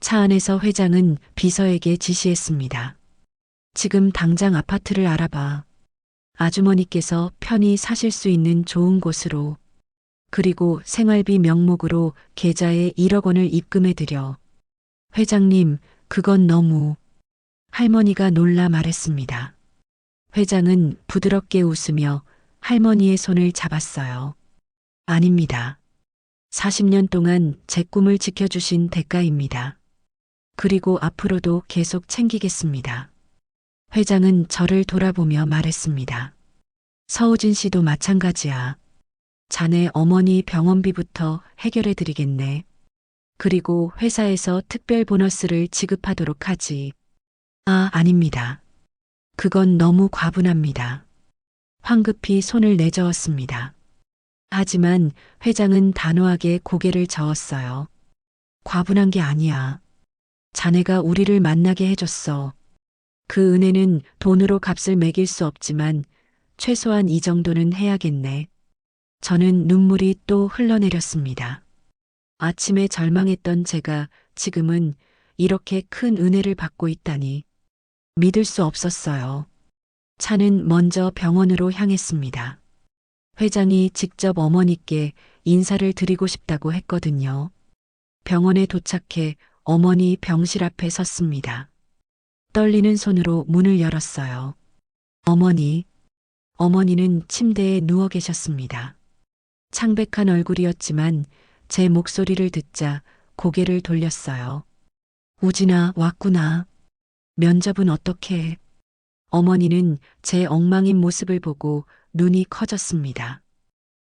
Speaker 2: 차 안에서 회장은 비서에게 지시했습니다. 지금 당장 아파트를 알아봐. 아주머니께서 편히 사실 수 있는 좋은 곳으로. 그리고 생활비 명목으로 계좌에 1억 원을 입금해드려. 회장님, 그건 너무. 할머니가 놀라 말했습니다. 회장은 부드럽게 웃으며 할머니의 손을 잡았어요. 아닙니다. 40년 동안 제 꿈을 지켜주신 대가입니다. 그리고 앞으로도 계속 챙기겠습니다. 회장은 저를 돌아보며 말했습니다. 서우진 씨도 마찬가지야. 자네 어머니 병원비부터 해결해 드리겠네. 그리고 회사에서 특별 보너스를 지급하도록 하지. 아, 아닙니다. 그건 너무 과분합니다. 황급히 손을 내저었습니다. 하지만 회장은 단호하게 고개를 저었어요. 과분한 게 아니야. 자네가 우리를 만나게 해줬어. 그 은혜는 돈으로 값을 매길 수 없지만 최소한 이 정도는 해야겠네. 저는 눈물이 또 흘러내렸습니다. 아침에 절망했던 제가 지금은 이렇게 큰 은혜를 받고 있다니 믿을 수 없었어요. 차는 먼저 병원으로 향했습니다. 회장이 직접 어머니께 인사를 드리고 싶다고 했거든요. 병원에 도착해 어머니 병실 앞에 섰습니다. 떨리는 손으로 문을 열었어요. 어머니는 침대에 누워 계셨습니다. 창백한 얼굴이었지만 제 목소리를 듣자 고개를 돌렸어요. 우진아, 왔구나. 면접은 어떻게 해? 어머니는 제 엉망인 모습을 보고 눈이 커졌습니다.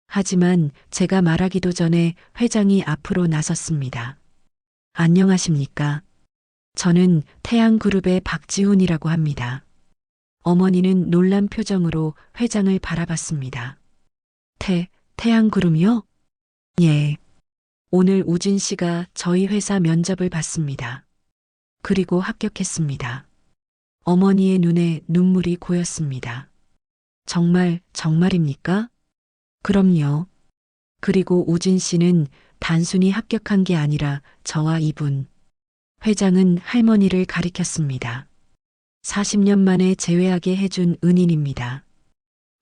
Speaker 2: 하지만 제가 말하기도 전에 회장이 앞으로 나섰습니다. 안녕하십니까? 저는 태양그룹의 박지훈이라고 합니다. 어머니는 놀란 표정으로 회장을 바라봤습니다. 태양그룹이요? 예. 오늘 우진 씨가 저희 회사 면접을 봤습니다. 그리고 합격했습니다. 어머니의 눈에 눈물이 고였습니다. 정말입니까? 그럼요. 그리고 우진 씨는 단순히 합격한 게 아니라 저와 이분. 회장은 할머니를 가리켰습니다. 40년 만에 재회하게 해준 은인입니다.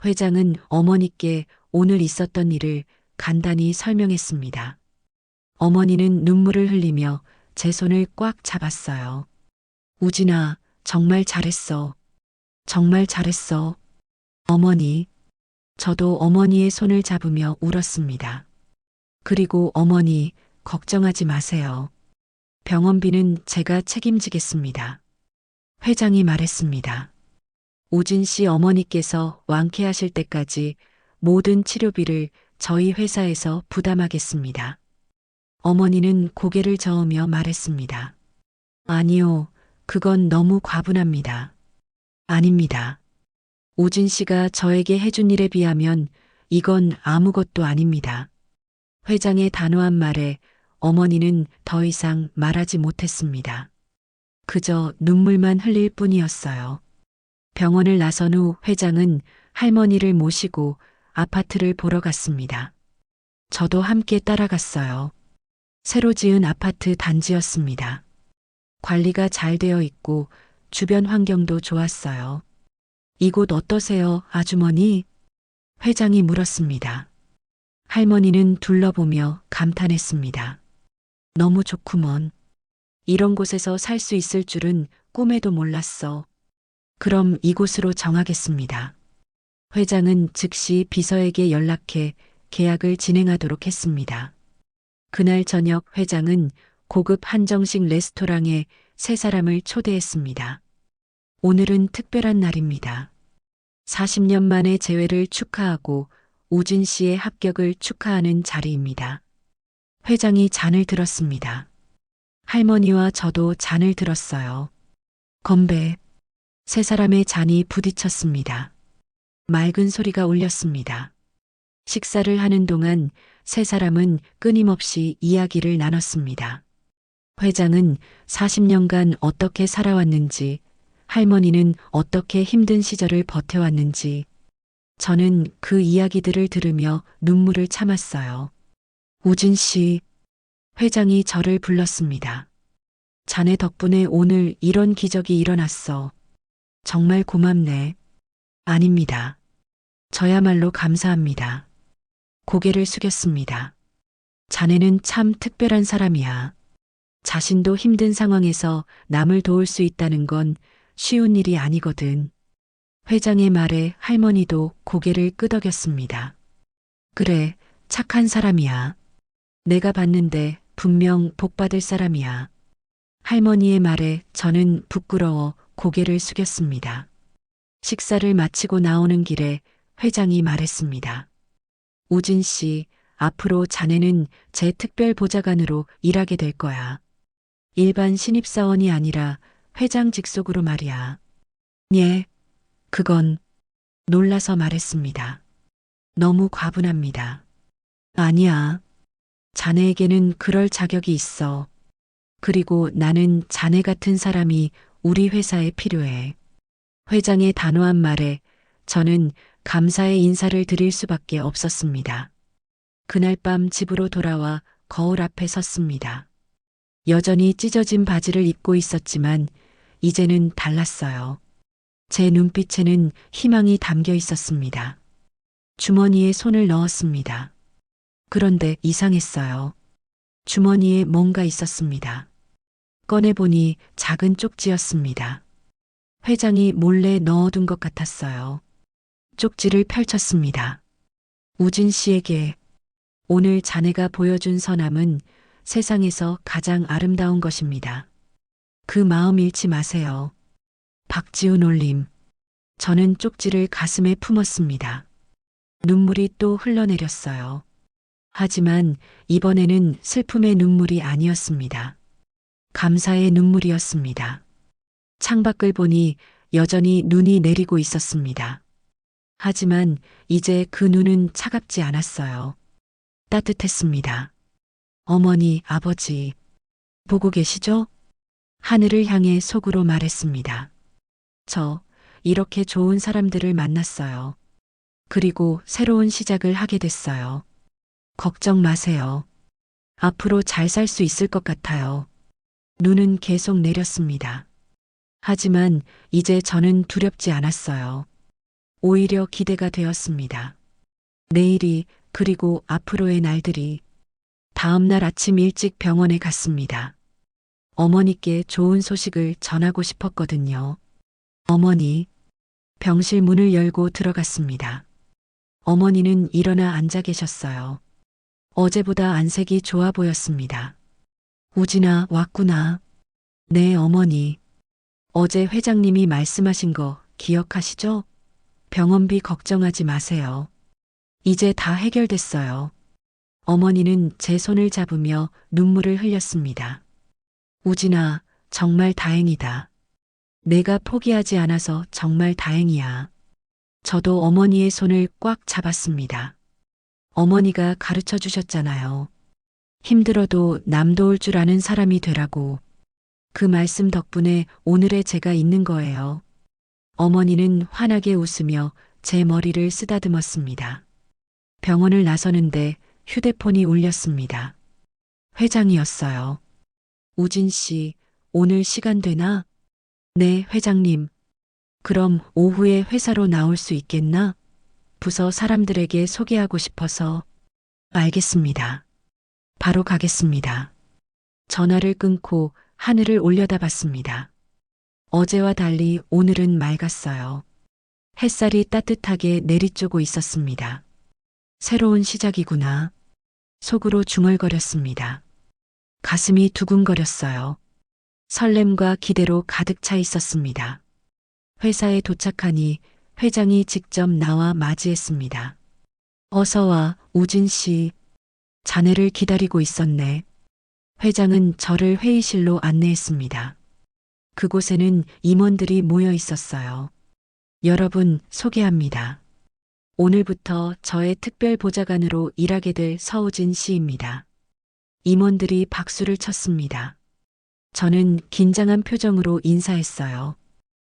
Speaker 2: 회장은 어머니께 오늘 있었던 일을 간단히 설명했습니다. 어머니는 눈물을 흘리며 제 손을 꽉 잡았어요. 우진아, 정말 잘했어. 정말 잘했어. 어머니. 저도 어머니의 손을 잡으며 울었습니다. 그리고 어머니, 걱정하지 마세요. 병원비는 제가 책임지겠습니다. 회장이 말했습니다. 우진 씨 어머니께서 완쾌하실 때까지 모든 치료비를 저희 회사에서 부담하겠습니다. 어머니는 고개를 저으며 말했습니다. 아니요, 그건 너무 과분합니다. 아닙니다. 우진 씨가 저에게 해준 일에 비하면 이건 아무것도 아닙니다. 회장의 단호한 말에 어머니는 더 이상 말하지 못했습니다. 그저 눈물만 흘릴 뿐이었어요. 병원을 나선 후 회장은 할머니를 모시고 아파트를 보러 갔습니다. 저도 함께 따라갔어요. 새로 지은 아파트 단지였습니다. 관리가 잘 되어 있고 주변 환경도 좋았어요. 이곳 어떠세요, 아주머니? 회장이 물었습니다. 할머니는 둘러보며 감탄했습니다. 너무 좋구먼. 이런 곳에서 살 수 있을 줄은 꿈에도 몰랐어. 그럼 이곳으로 정하겠습니다. 회장은 즉시 비서에게 연락해 계약을 진행하도록 했습니다. 그날 저녁 회장은 고급 한정식 레스토랑에 세 사람을 초대했습니다. 오늘은 특별한 날입니다. 40년 만에 재회를 축하하고 우진 씨의 합격을 축하하는 자리입니다. 회장이 잔을 들었습니다. 할머니와 저도 잔을 들었어요. 건배. 세 사람의 잔이 부딪혔습니다. 맑은 소리가 울렸습니다. 식사를 하는 동안 세 사람은 끊임없이 이야기를 나눴습니다. 회장은 40년간 어떻게 살아왔는지, 할머니는 어떻게 힘든 시절을 버텨왔는지, 저는 그 이야기들을 들으며 눈물을 참았어요. 우진 씨, 회장이 저를 불렀습니다. 자네 덕분에 오늘 이런 기적이 일어났어. 정말 고맙네. 아닙니다. 저야말로 감사합니다. 고개를 숙였습니다. 자네는 참 특별한 사람이야. 자신도 힘든 상황에서 남을 도울 수 있다는 건 쉬운 일이 아니거든. 회장의 말에 할머니도 고개를 끄덕였습니다. 그래, 착한 사람이야. 내가 봤는데 분명 복받을 사람이야. 할머니의 말에 저는 부끄러워 고개를 숙였습니다. 식사를 마치고 나오는 길에 회장이 말했습니다. 우진 씨, 앞으로 자네는 제 특별 보좌관으로 일하게 될 거야. 일반 신입사원이 아니라 회장 직속으로 말이야. 예, 그건 놀라서 말했습니다. 너무 과분합니다. 아니야. 자네에게는 그럴 자격이 있어. 그리고 나는 자네 같은 사람이 우리 회사에 필요해. 회장의 단호한 말에 저는 감사의 인사를 드릴 수밖에 없었습니다. 그날 밤 집으로 돌아와 거울 앞에 섰습니다. 여전히 찢어진 바지를 입고 있었지만 이제는 달랐어요. 제 눈빛에는 희망이 담겨 있었습니다. 주머니에 손을 넣었습니다. 그런데 이상했어요. 주머니에 뭔가 있었습니다. 꺼내보니 작은 쪽지였습니다. 회장이 몰래 넣어둔 것 같았어요. 쪽지를 펼쳤습니다. 우진 씨에게 오늘 자네가 보여준 선함은 세상에서 가장 아름다운 것입니다. 그 마음 잃지 마세요. 박지훈 올림. 저는 쪽지를 가슴에 품었습니다. 눈물이 또 흘러내렸어요. 하지만 이번에는 슬픔의 눈물이 아니었습니다. 감사의 눈물이었습니다. 창밖을 보니 여전히 눈이 내리고 있었습니다. 하지만 이제 그 눈은 차갑지 않았어요. 따뜻했습니다. 어머니, 아버지, 보고 계시죠? 하늘을 향해 속으로 말했습니다. 저 이렇게 좋은 사람들을 만났어요. 그리고 새로운 시작을 하게 됐어요. 걱정 마세요. 앞으로 잘 살 수 있을 것 같아요. 눈은 계속 내렸습니다. 하지만 이제 저는 두렵지 않았어요. 오히려 기대가 되었습니다. 내일이 그리고 앞으로의 날들이. 다음 날 아침 일찍 병원에 갔습니다. 어머니께 좋은 소식을 전하고 싶었거든요. 어머니, 병실 문을 열고 들어갔습니다. 어머니는 일어나 앉아 계셨어요. 어제보다 안색이 좋아 보였습니다. 우진아, 왔구나. 네, 어머니. 어제 회장님이 말씀하신 거 기억하시죠? 병원비 걱정하지 마세요. 이제 다 해결됐어요. 어머니는 제 손을 잡으며 눈물을 흘렸습니다. 우진아, 정말 다행이다. 내가 포기하지 않아서 정말 다행이야. 저도 어머니의 손을 꽉 잡았습니다. 어머니가 가르쳐 주셨잖아요. 힘들어도 남 도울 줄 아는 사람이 되라고. 그 말씀 덕분에 오늘의 제가 있는 거예요. 어머니는 환하게 웃으며 제 머리를 쓰다듬었습니다. 병원을 나서는데 휴대폰이 울렸습니다. 회장이었어요. 우진 씨, 오늘 시간 되나? 네, 회장님. 그럼 오후에 회사로 나올 수 있겠나? 부서 사람들에게 소개하고 싶어서. 알겠습니다. 바로 가겠습니다. 전화를 끊고 하늘을 올려다봤습니다. 어제와 달리 오늘은 맑았어요. 햇살이 따뜻하게 내리쬐고 있었습니다. 새로운 시작이구나. 속으로 중얼거렸습니다. 가슴이 두근거렸어요. 설렘과 기대로 가득 차 있었습니다. 회사에 도착하니 회장이 직접 나와 맞이했습니다. 어서 와, 우진 씨. 자네를 기다리고 있었네. 회장은 저를 회의실로 안내했습니다. 그곳에는 임원들이 모여 있었어요. 여러분, 소개합니다. 오늘부터 저의 특별 보좌관으로 일하게 될 서우진 씨입니다. 임원들이 박수를 쳤습니다. 저는 긴장한 표정으로 인사했어요.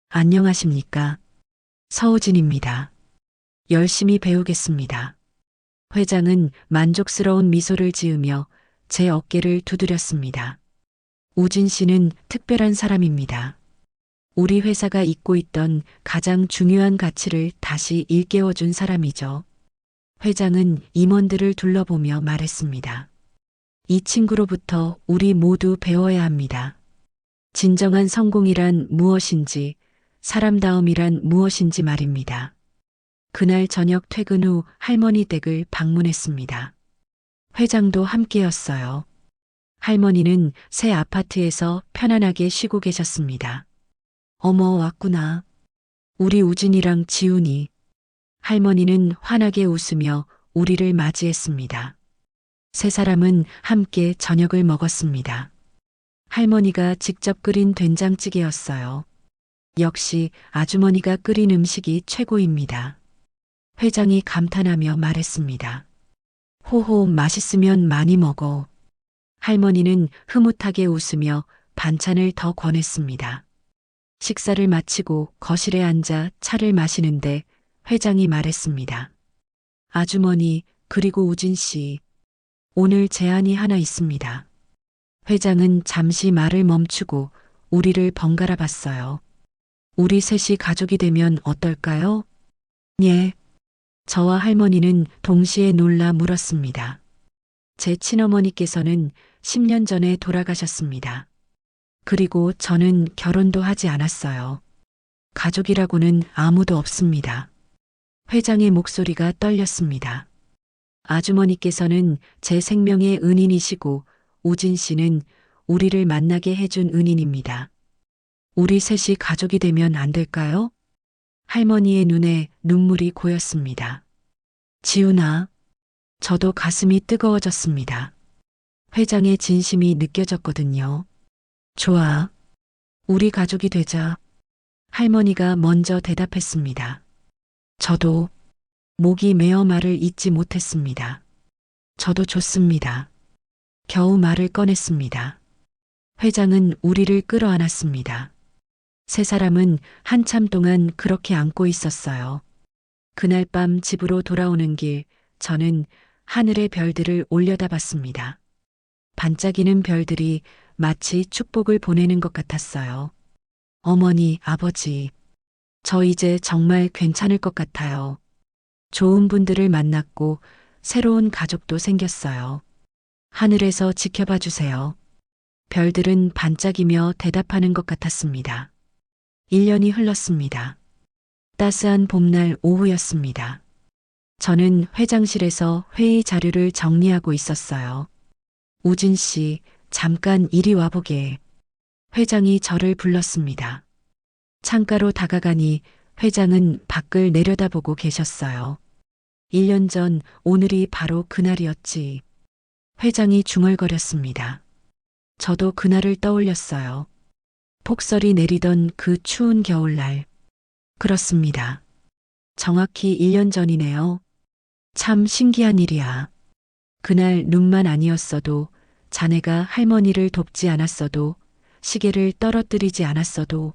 Speaker 2: 안녕하십니까? 서우진입니다. 열심히 배우겠습니다. 회장은 만족스러운 미소를 지으며 제 어깨를 두드렸습니다. 우진 씨는 특별한 사람입니다. 우리 회사가 잊고 있던 가장 중요한 가치를 다시 일깨워준 사람이죠. 회장은 임원들을 둘러보며 말했습니다. 이 친구로부터 우리 모두 배워야 합니다. 진정한 성공이란 무엇인지, 사람다움이란 무엇인지 말입니다. 그날 저녁 퇴근 후 할머니 댁을 방문했습니다. 회장도 함께였어요. 할머니는 새 아파트에서 편안하게 쉬고 계셨습니다. 어머, 왔구나. 우리 우진이랑 지훈이. 할머니는 환하게 웃으며 우리를 맞이했습니다. 세 사람은 함께 저녁을 먹었습니다. 할머니가 직접 끓인 된장찌개였어요. 역시 아주머니가 끓인 음식이 최고입니다. 회장이 감탄하며 말했습니다. 호호, 맛있으면 많이 먹어. 할머니는 흐뭇하게 웃으며 반찬을 더 권했습니다. 식사를 마치고 거실에 앉아 차를 마시는데 회장이 말했습니다. 아주머니, 그리고 우진 씨, 오늘 제안이 하나 있습니다. 회장은 잠시 말을 멈추고 우리를 번갈아 봤어요. 우리 셋이 가족이 되면 어떨까요? 예. 저와 할머니는 동시에 놀라 물었습니다. 제 친어머니께서는 10년 전에 돌아가셨습니다. 그리고 저는 결혼도 하지 않았어요. 가족이라고는 아무도 없습니다. 회장의 목소리가 떨렸습니다. 아주머니께서는 제 생명의 은인이시고 우진 씨는 우리를 만나게 해준 은인입니다. 우리 셋이 가족이 되면 안 될까요? 할머니의 눈에 눈물이 고였습니다. 지훈아, 저도 가슴이 뜨거워졌습니다. 회장의 진심이 느껴졌거든요. 좋아. 우리 가족이 되자. 할머니가 먼저 대답했습니다. 저도 목이 메어 말을 잇지 못했습니다. 저도 좋습니다. 겨우 말을 꺼냈습니다. 회장은 우리를 끌어안았습니다. 세 사람은 한참 동안 그렇게 안고 있었어요. 그날 밤 집으로 돌아오는 길, 저는 하늘의 별들을 올려다봤습니다. 반짝이는 별들이 마치 축복을 보내는 것 같았어요. 어머니, 아버지, 저 이제 정말 괜찮을 것 같아요. 좋은 분들을 만났고 새로운 가족도 생겼어요. 하늘에서 지켜봐 주세요. 별들은 반짝이며 대답하는 것 같았습니다. 1년이 흘렀습니다. 따스한 봄날 오후였습니다. 저는 회장실에서 회의 자료를 정리하고 있었어요. 우진 씨, 잠깐 이리 와보게. 회장이 저를 불렀습니다. 창가로 다가가니 회장은 밖을 내려다보고 계셨어요. 1년 전 오늘이 바로 그날이었지. 회장이 중얼거렸습니다. 저도 그날을 떠올렸어요. 폭설이 내리던 그 추운 겨울날. 그렇습니다. 정확히 1년 전이네요. 참 신기한 일이야. 그날 눈만 아니었어도, 자네가 할머니를 돕지 않았어도, 시계를 떨어뜨리지 않았어도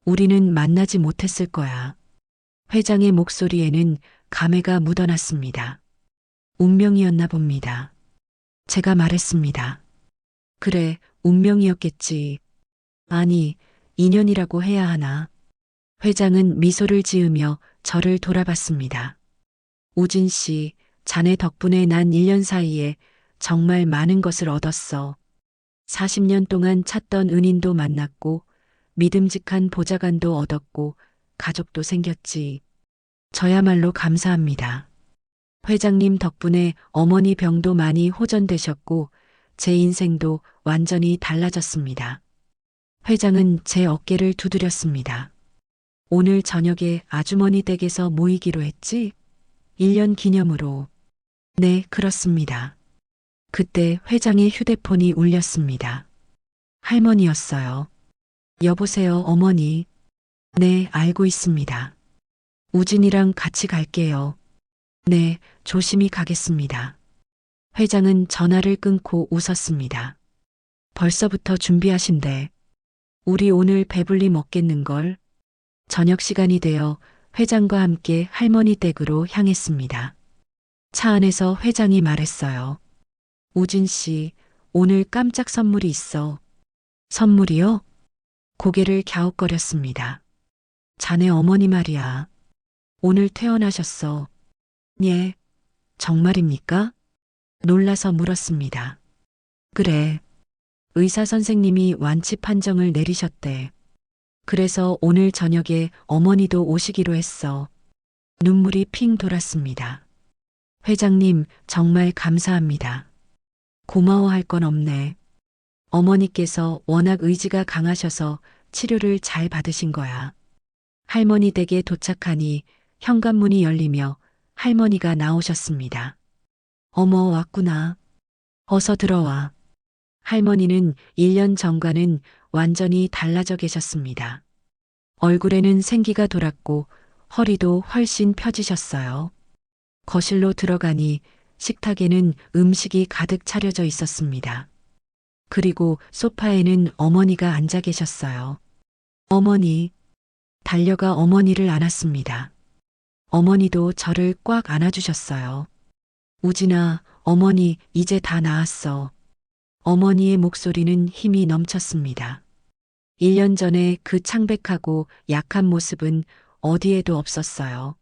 Speaker 2: 우리는 만나지 못했을 거야. 회장의 목소리에는 감회가 묻어났습니다. 운명이었나 봅니다. 제가 말했습니다. 그래, 운명이었겠지. 아니, 인연이라고 해야 하나. 회장은 미소를 지으며 저를 돌아봤습니다. 우진 씨, 자네 덕분에 난 1년 사이에 정말 많은 것을 얻었어. 40년 동안 찾던 은인도 만났고, 믿음직한 보좌관도 얻었고, 가족도 생겼지. 저야말로 감사합니다. 회장님 덕분에 어머니 병도 많이 호전되셨고, 제 인생도 완전히 달라졌습니다. 회장은 제 어깨를 두드렸습니다. 오늘 저녁에 아주머니 댁에서 모이기로 했지? 1년 기념으로. 네, 그렇습니다. 그때 회장의 휴대폰이 울렸습니다. 할머니였어요. 여보세요, 어머니. 네, 알고 있습니다. 우진이랑 같이 갈게요. 네, 조심히 가겠습니다. 회장은 전화를 끊고 웃었습니다. 벌써부터 준비하신대. 우리 오늘 배불리 먹겠는걸. 저녁 시간이 되어 회장과 함께 할머니 댁으로 향했습니다. 차 안에서 회장이 말했어요. 우진 씨, 오늘 깜짝 선물이 있어. 선물이요? 고개를 갸웃거렸습니다. 자네 어머니 말이야. 오늘 퇴원하셨어. 예, 정말입니까? 놀라서 물었습니다. 그래. 의사 선생님이 완치 판정을 내리셨대. 그래서 오늘 저녁에 어머니도 오시기로 했어. 눈물이 핑 돌았습니다. 회장님, 정말 감사합니다. 고마워할 건 없네. 어머니께서 워낙 의지가 강하셔서 치료를 잘 받으신 거야. 할머니 댁에 도착하니 현관문이 열리며 할머니가 나오셨습니다. 어머, 왔구나. 어서 들어와. 할머니는 1년 전과는 완전히 달라져 계셨습니다. 얼굴에는 생기가 돌았고 허리도 훨씬 펴지셨어요. 거실로 들어가니 식탁에는 음식이 가득 차려져 있었습니다. 그리고 소파에는 어머니가 앉아 계셨어요. 어머니. 달려가 어머니를 안았습니다. 어머니도 저를 꽉 안아주셨어요. 우진아, 어머니, 이제 다 나았어. 어머니의 목소리는 힘이 넘쳤습니다. 1년 전에 그 창백하고 약한 모습은 어디에도 없었어요.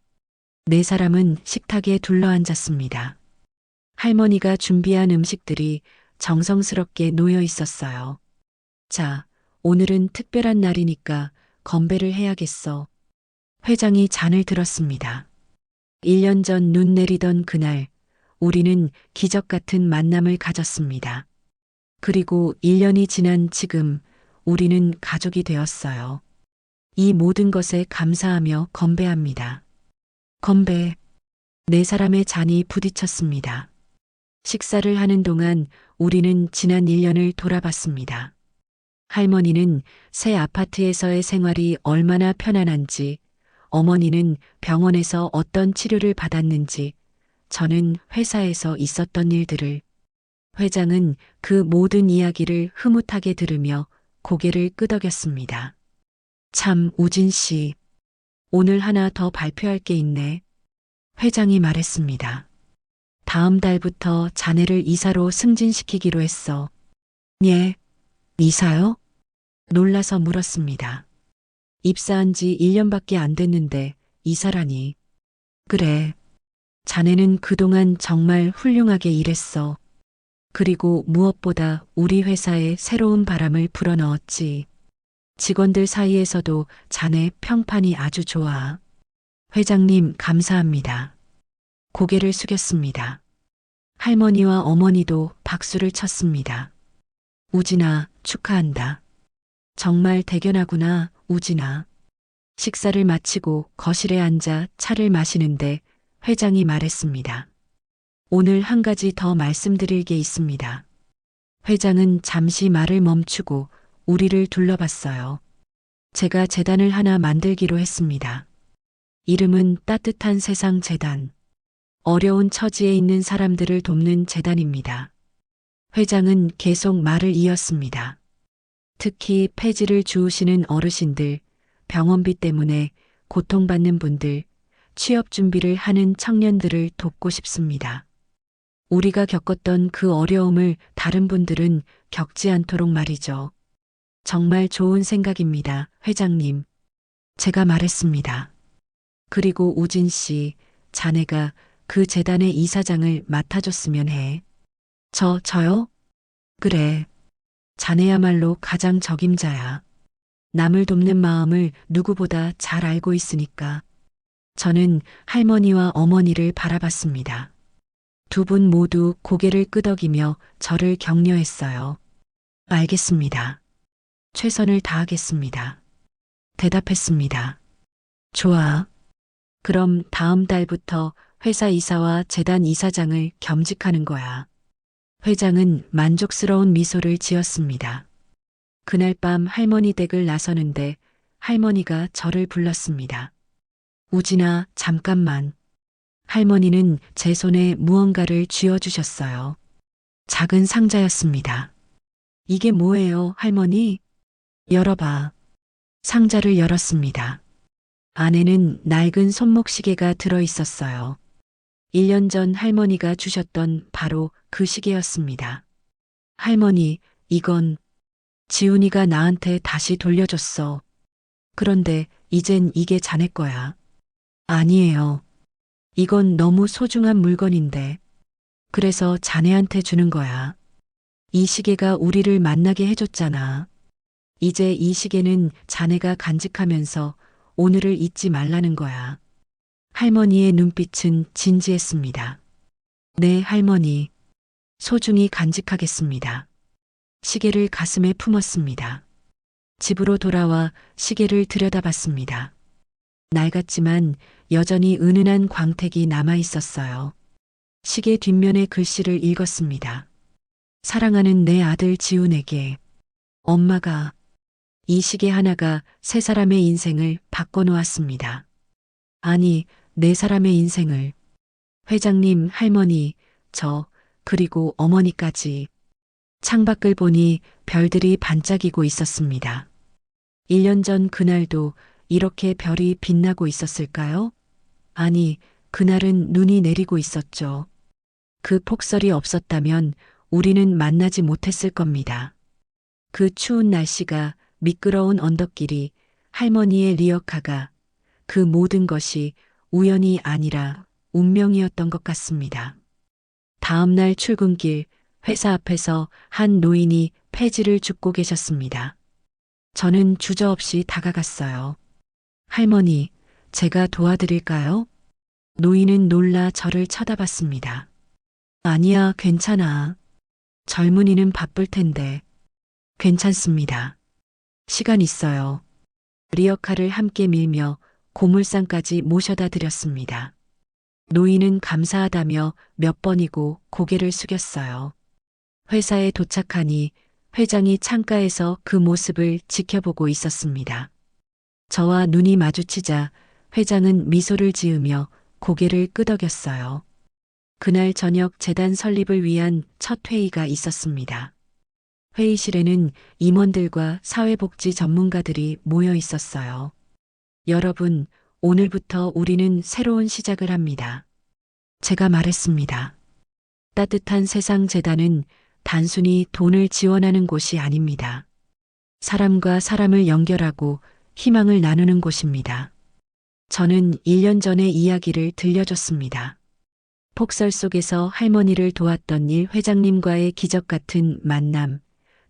Speaker 2: 네 사람은 식탁에 둘러앉았습니다. 할머니가 준비한 음식들이 정성스럽게 놓여 있었어요. 자, 오늘은 특별한 날이니까 건배를 해야겠어. 회장이 잔을 들었습니다. 1년 전 눈 내리던 그날, 우리는 기적 같은 만남을 가졌습니다. 그리고 1년이 지난 지금, 우리는 가족이 되었어요. 이 모든 것에 감사하며 건배합니다. 건배. 네 사람의 잔이 부딪혔습니다. 식사를 하는 동안 우리는 지난 1년을 돌아봤습니다. 할머니는 새 아파트에서의 생활이 얼마나 편안한지, 어머니는 병원에서 어떤 치료를 받았는지, 저는 회사에서 있었던 일들을, 회장은 그 모든 이야기를 흐뭇하게 들으며 고개를 끄덕였습니다. 참, 우진 씨. 오늘 하나 더 발표할 게 있네. 회장이 말했습니다. 다음 달부터 자네를 이사로 승진시키기로 했어. 예, 이사요? 놀라서 물었습니다. 입사한 지 1년밖에 안 됐는데 이사라니. 그래. 자네는 그동안 정말 훌륭하게 일했어. 그리고 무엇보다 우리 회사에 새로운 바람을 불어넣었지. 직원들 사이에서도 자네 평판이 아주 좋아. 회장님, 감사합니다. 고개를 숙였습니다. 할머니와 어머니도 박수를 쳤습니다. 우진아, 축하한다. 정말 대견하구나, 우진아. 식사를 마치고 거실에 앉아 차를 마시는데 회장이 말했습니다. 오늘 한 가지 더 말씀드릴 게 있습니다. 회장은 잠시 말을 멈추고 우리를 둘러봤어요. 제가 재단을 하나 만들기로 했습니다. 이름은 따뜻한 세상 재단. 어려운 처지에 있는 사람들을 돕는 재단입니다. 회장은 계속 말을 이었습니다. 특히 폐지를 주우시는 어르신들, 병원비 때문에 고통받는 분들, 취업 준비를 하는 청년들을 돕고 싶습니다. 우리가 겪었던 그 어려움을 다른 분들은 겪지 않도록 말이죠. 정말 좋은 생각입니다, 회장님. 제가 말했습니다. 그리고 우진 씨, 자네가 그 재단의 이사장을 맡아줬으면 해. 저요? 그래. 자네야말로 가장 적임자야. 남을 돕는 마음을 누구보다 잘 알고 있으니까. 저는 할머니와 어머니를 바라봤습니다. 두 분 모두 고개를 끄덕이며 저를 격려했어요. 알겠습니다. 최선을 다하겠습니다. 대답했습니다. 좋아. 그럼 다음 달부터 회사 이사와 재단 이사장을 겸직하는 거야. 회장은 만족스러운 미소를 지었습니다. 그날 밤 할머니 댁을 나서는데 할머니가 저를 불렀습니다. 우진아, 잠깐만. 할머니는 제 손에 무언가를 쥐어주셨어요. 작은 상자였습니다. 이게 뭐예요, 할머니? 열어봐. 상자를 열었습니다. 안에는 낡은 손목시계가 들어 있었어요. 1년 전 할머니가 주셨던 바로 그 시계였습니다. 할머니, 이건 지훈이가 나한테 다시 돌려줬어. 그런데 이젠 이게 자네 거야. 아니에요. 이건 너무 소중한 물건인데. 그래서 자네한테 주는 거야. 이 시계가 우리를 만나게 해줬잖아. 이제 이 시계는 자네가 간직하면서 오늘을 잊지 말라는 거야. 할머니의 눈빛은 진지했습니다. 네, 할머니. 소중히 간직하겠습니다. 시계를 가슴에 품었습니다. 집으로 돌아와 시계를 들여다봤습니다. 낡았지만 여전히 은은한 광택이 남아 있었어요. 시계 뒷면의 글씨를 읽었습니다. 사랑하는 내 아들 지훈에게 엄마가 이 시계 하나가 세 사람의 인생을 바꿔놓았습니다. 아니, 네 사람의 인생을. 회장님, 할머니, 저, 그리고 어머니까지. 창밖을 보니 별들이 반짝이고 있었습니다. 1년 전 그날도 이렇게 별이 빛나고 있었을까요? 아니, 그날은 눈이 내리고 있었죠. 그 폭설이 없었다면 우리는 만나지 못했을 겁니다. 그 추운 날씨가, 미끄러운 언덕길이, 할머니의 리어카가, 그 모든 것이 우연이 아니라 운명이었던 것 같습니다. 다음 날 출근길, 회사 앞에서 한 노인이 폐지를 줍고 계셨습니다. 저는 주저없이 다가갔어요. 할머니, 제가 도와드릴까요? 노인은 놀라 저를 쳐다봤습니다. 아니야, 괜찮아. 젊은이는 바쁠 텐데. 괜찮습니다. 시간 있어요. 리어카를 함께 밀며 고물상까지 모셔다 드렸습니다. 노인은 감사하다며 몇 번이고 고개를 숙였어요. 회사에 도착하니 회장이 창가에서 그 모습을 지켜보고 있었습니다. 저와 눈이 마주치자 회장은 미소를 지으며 고개를 끄덕였어요. 그날 저녁 재단 설립을 위한 첫 회의가 있었습니다. 회의실에는 임원들과 사회복지 전문가들이 모여 있었어요. 여러분, 오늘부터 우리는 새로운 시작을 합니다. 제가 말했습니다. 따뜻한 세상 재단은 단순히 돈을 지원하는 곳이 아닙니다. 사람과 사람을 연결하고 희망을 나누는 곳입니다. 저는 1년 전의 이야기를 들려줬습니다. 폭설 속에서 할머니를 도왔던 일, 회장님과의 기적 같은 만남,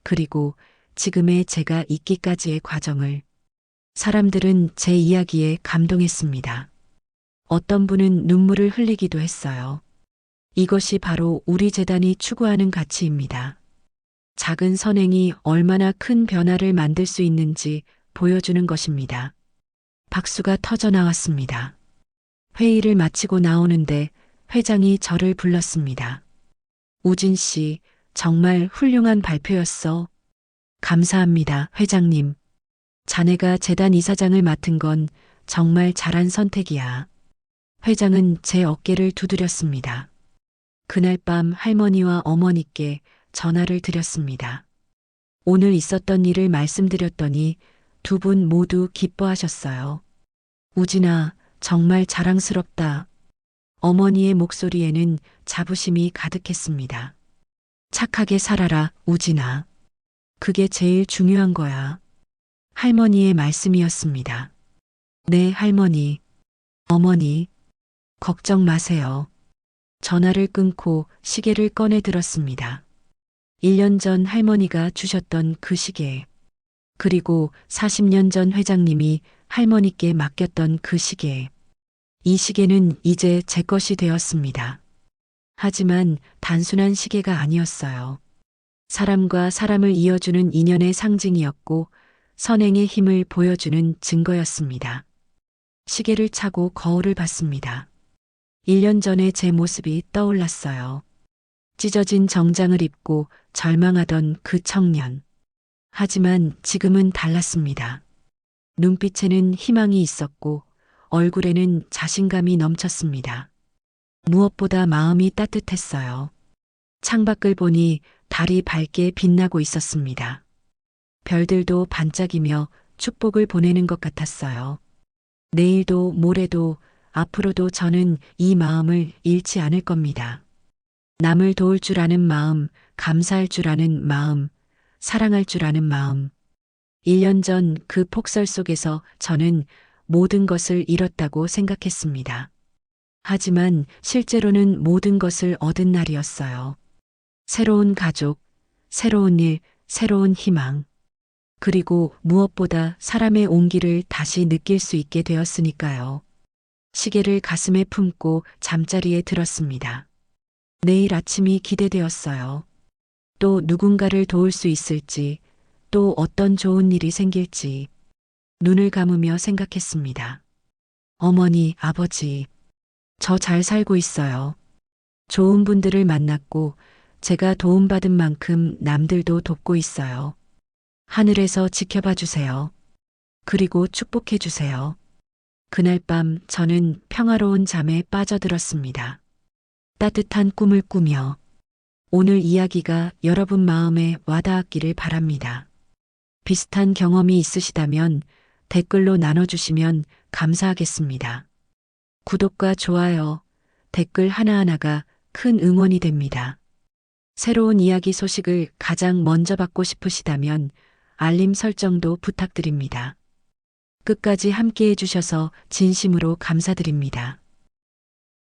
Speaker 2: 그리고 지금의 제가 있기까지의 과정을. 사람들은 제 이야기에 감동했습니다. 어떤 분은 눈물을 흘리기도 했어요. 이것이 바로 우리 재단이 추구하는 가치입니다. 작은 선행이 얼마나 큰 변화를 만들 수 있는지 보여주는 것입니다. 박수가 터져 나왔습니다. 회의를 마치고 나오는데 회장이 저를 불렀습니다. 우진 씨, 정말 훌륭한 발표였어. 감사합니다, 회장님. 자네가 재단 이사장을 맡은 건 정말 잘한 선택이야. 회장은 제 어깨를 두드렸습니다. 그날 밤 할머니와 어머니께 전화를 드렸습니다. 오늘 있었던 일을 말씀드렸더니 두 분 모두 기뻐하셨어요. 우진아, 정말 자랑스럽다. 어머니의 목소리에는 자부심이 가득했습니다. 착하게 살아라, 우진아. 그게 제일 중요한 거야. 할머니의 말씀이었습니다. 네, 할머니. 어머니, 걱정 마세요. 전화를 끊고 시계를 꺼내 들었습니다. 1년 전 할머니가 주셨던 그 시계. 그리고 40년 전 회장님이 할머니께 맡겼던 그 시계. 이 시계는 이제 제 것이 되었습니다. 하지만 단순한 시계가 아니었어요. 사람과 사람을 이어주는 인연의 상징이었고 선행의 힘을 보여주는 증거였습니다. 시계를 차고 거울을 봤습니다. 1년 전의 제 모습이 떠올랐어요. 찢어진 정장을 입고 절망하던 그 청년. 하지만 지금은 달랐습니다. 눈빛에는 희망이 있었고 얼굴에는 자신감이 넘쳤습니다. 무엇보다 마음이 따뜻했어요. 창밖을 보니 달이 밝게 빛나고 있었습니다. 별들도 반짝이며 축복을 보내는 것 같았어요. 내일도 모레도 앞으로도 저는 이 마음을 잃지 않을 겁니다. 남을 도울 줄 아는 마음, 감사할 줄 아는 마음, 사랑할 줄 아는 마음. 1년 전 그 폭설 속에서 저는 모든 것을 잃었다고 생각했습니다. 하지만 실제로는 모든 것을 얻은 날이었어요. 새로운 가족, 새로운 일, 새로운 희망. 그리고 무엇보다 사람의 온기를 다시 느낄 수 있게 되었으니까요. 시계를 가슴에 품고 잠자리에 들었습니다. 내일 아침이 기대되었어요. 또 누군가를 도울 수 있을지, 또 어떤 좋은 일이 생길지. 눈을 감으며 생각했습니다. 어머니, 아버지, 저 잘 살고 있어요. 좋은 분들을 만났고 제가 도움받은 만큼 남들도 돕고 있어요. 하늘에서 지켜봐 주세요. 그리고 축복해 주세요. 그날 밤 저는 평화로운 잠에 빠져들었습니다. 따뜻한 꿈을 꾸며 오늘 이야기가 여러분 마음에 와닿았기를 바랍니다. 비슷한 경험이 있으시다면 댓글로 나눠주시면 감사하겠습니다. 구독과 좋아요, 댓글 하나하나가 큰 응원이 됩니다. 새로운 이야기 소식을 가장 먼저 받고 싶으시다면 알림 설정도 부탁드립니다. 끝까지 함께 해주셔서 진심으로 감사드립니다.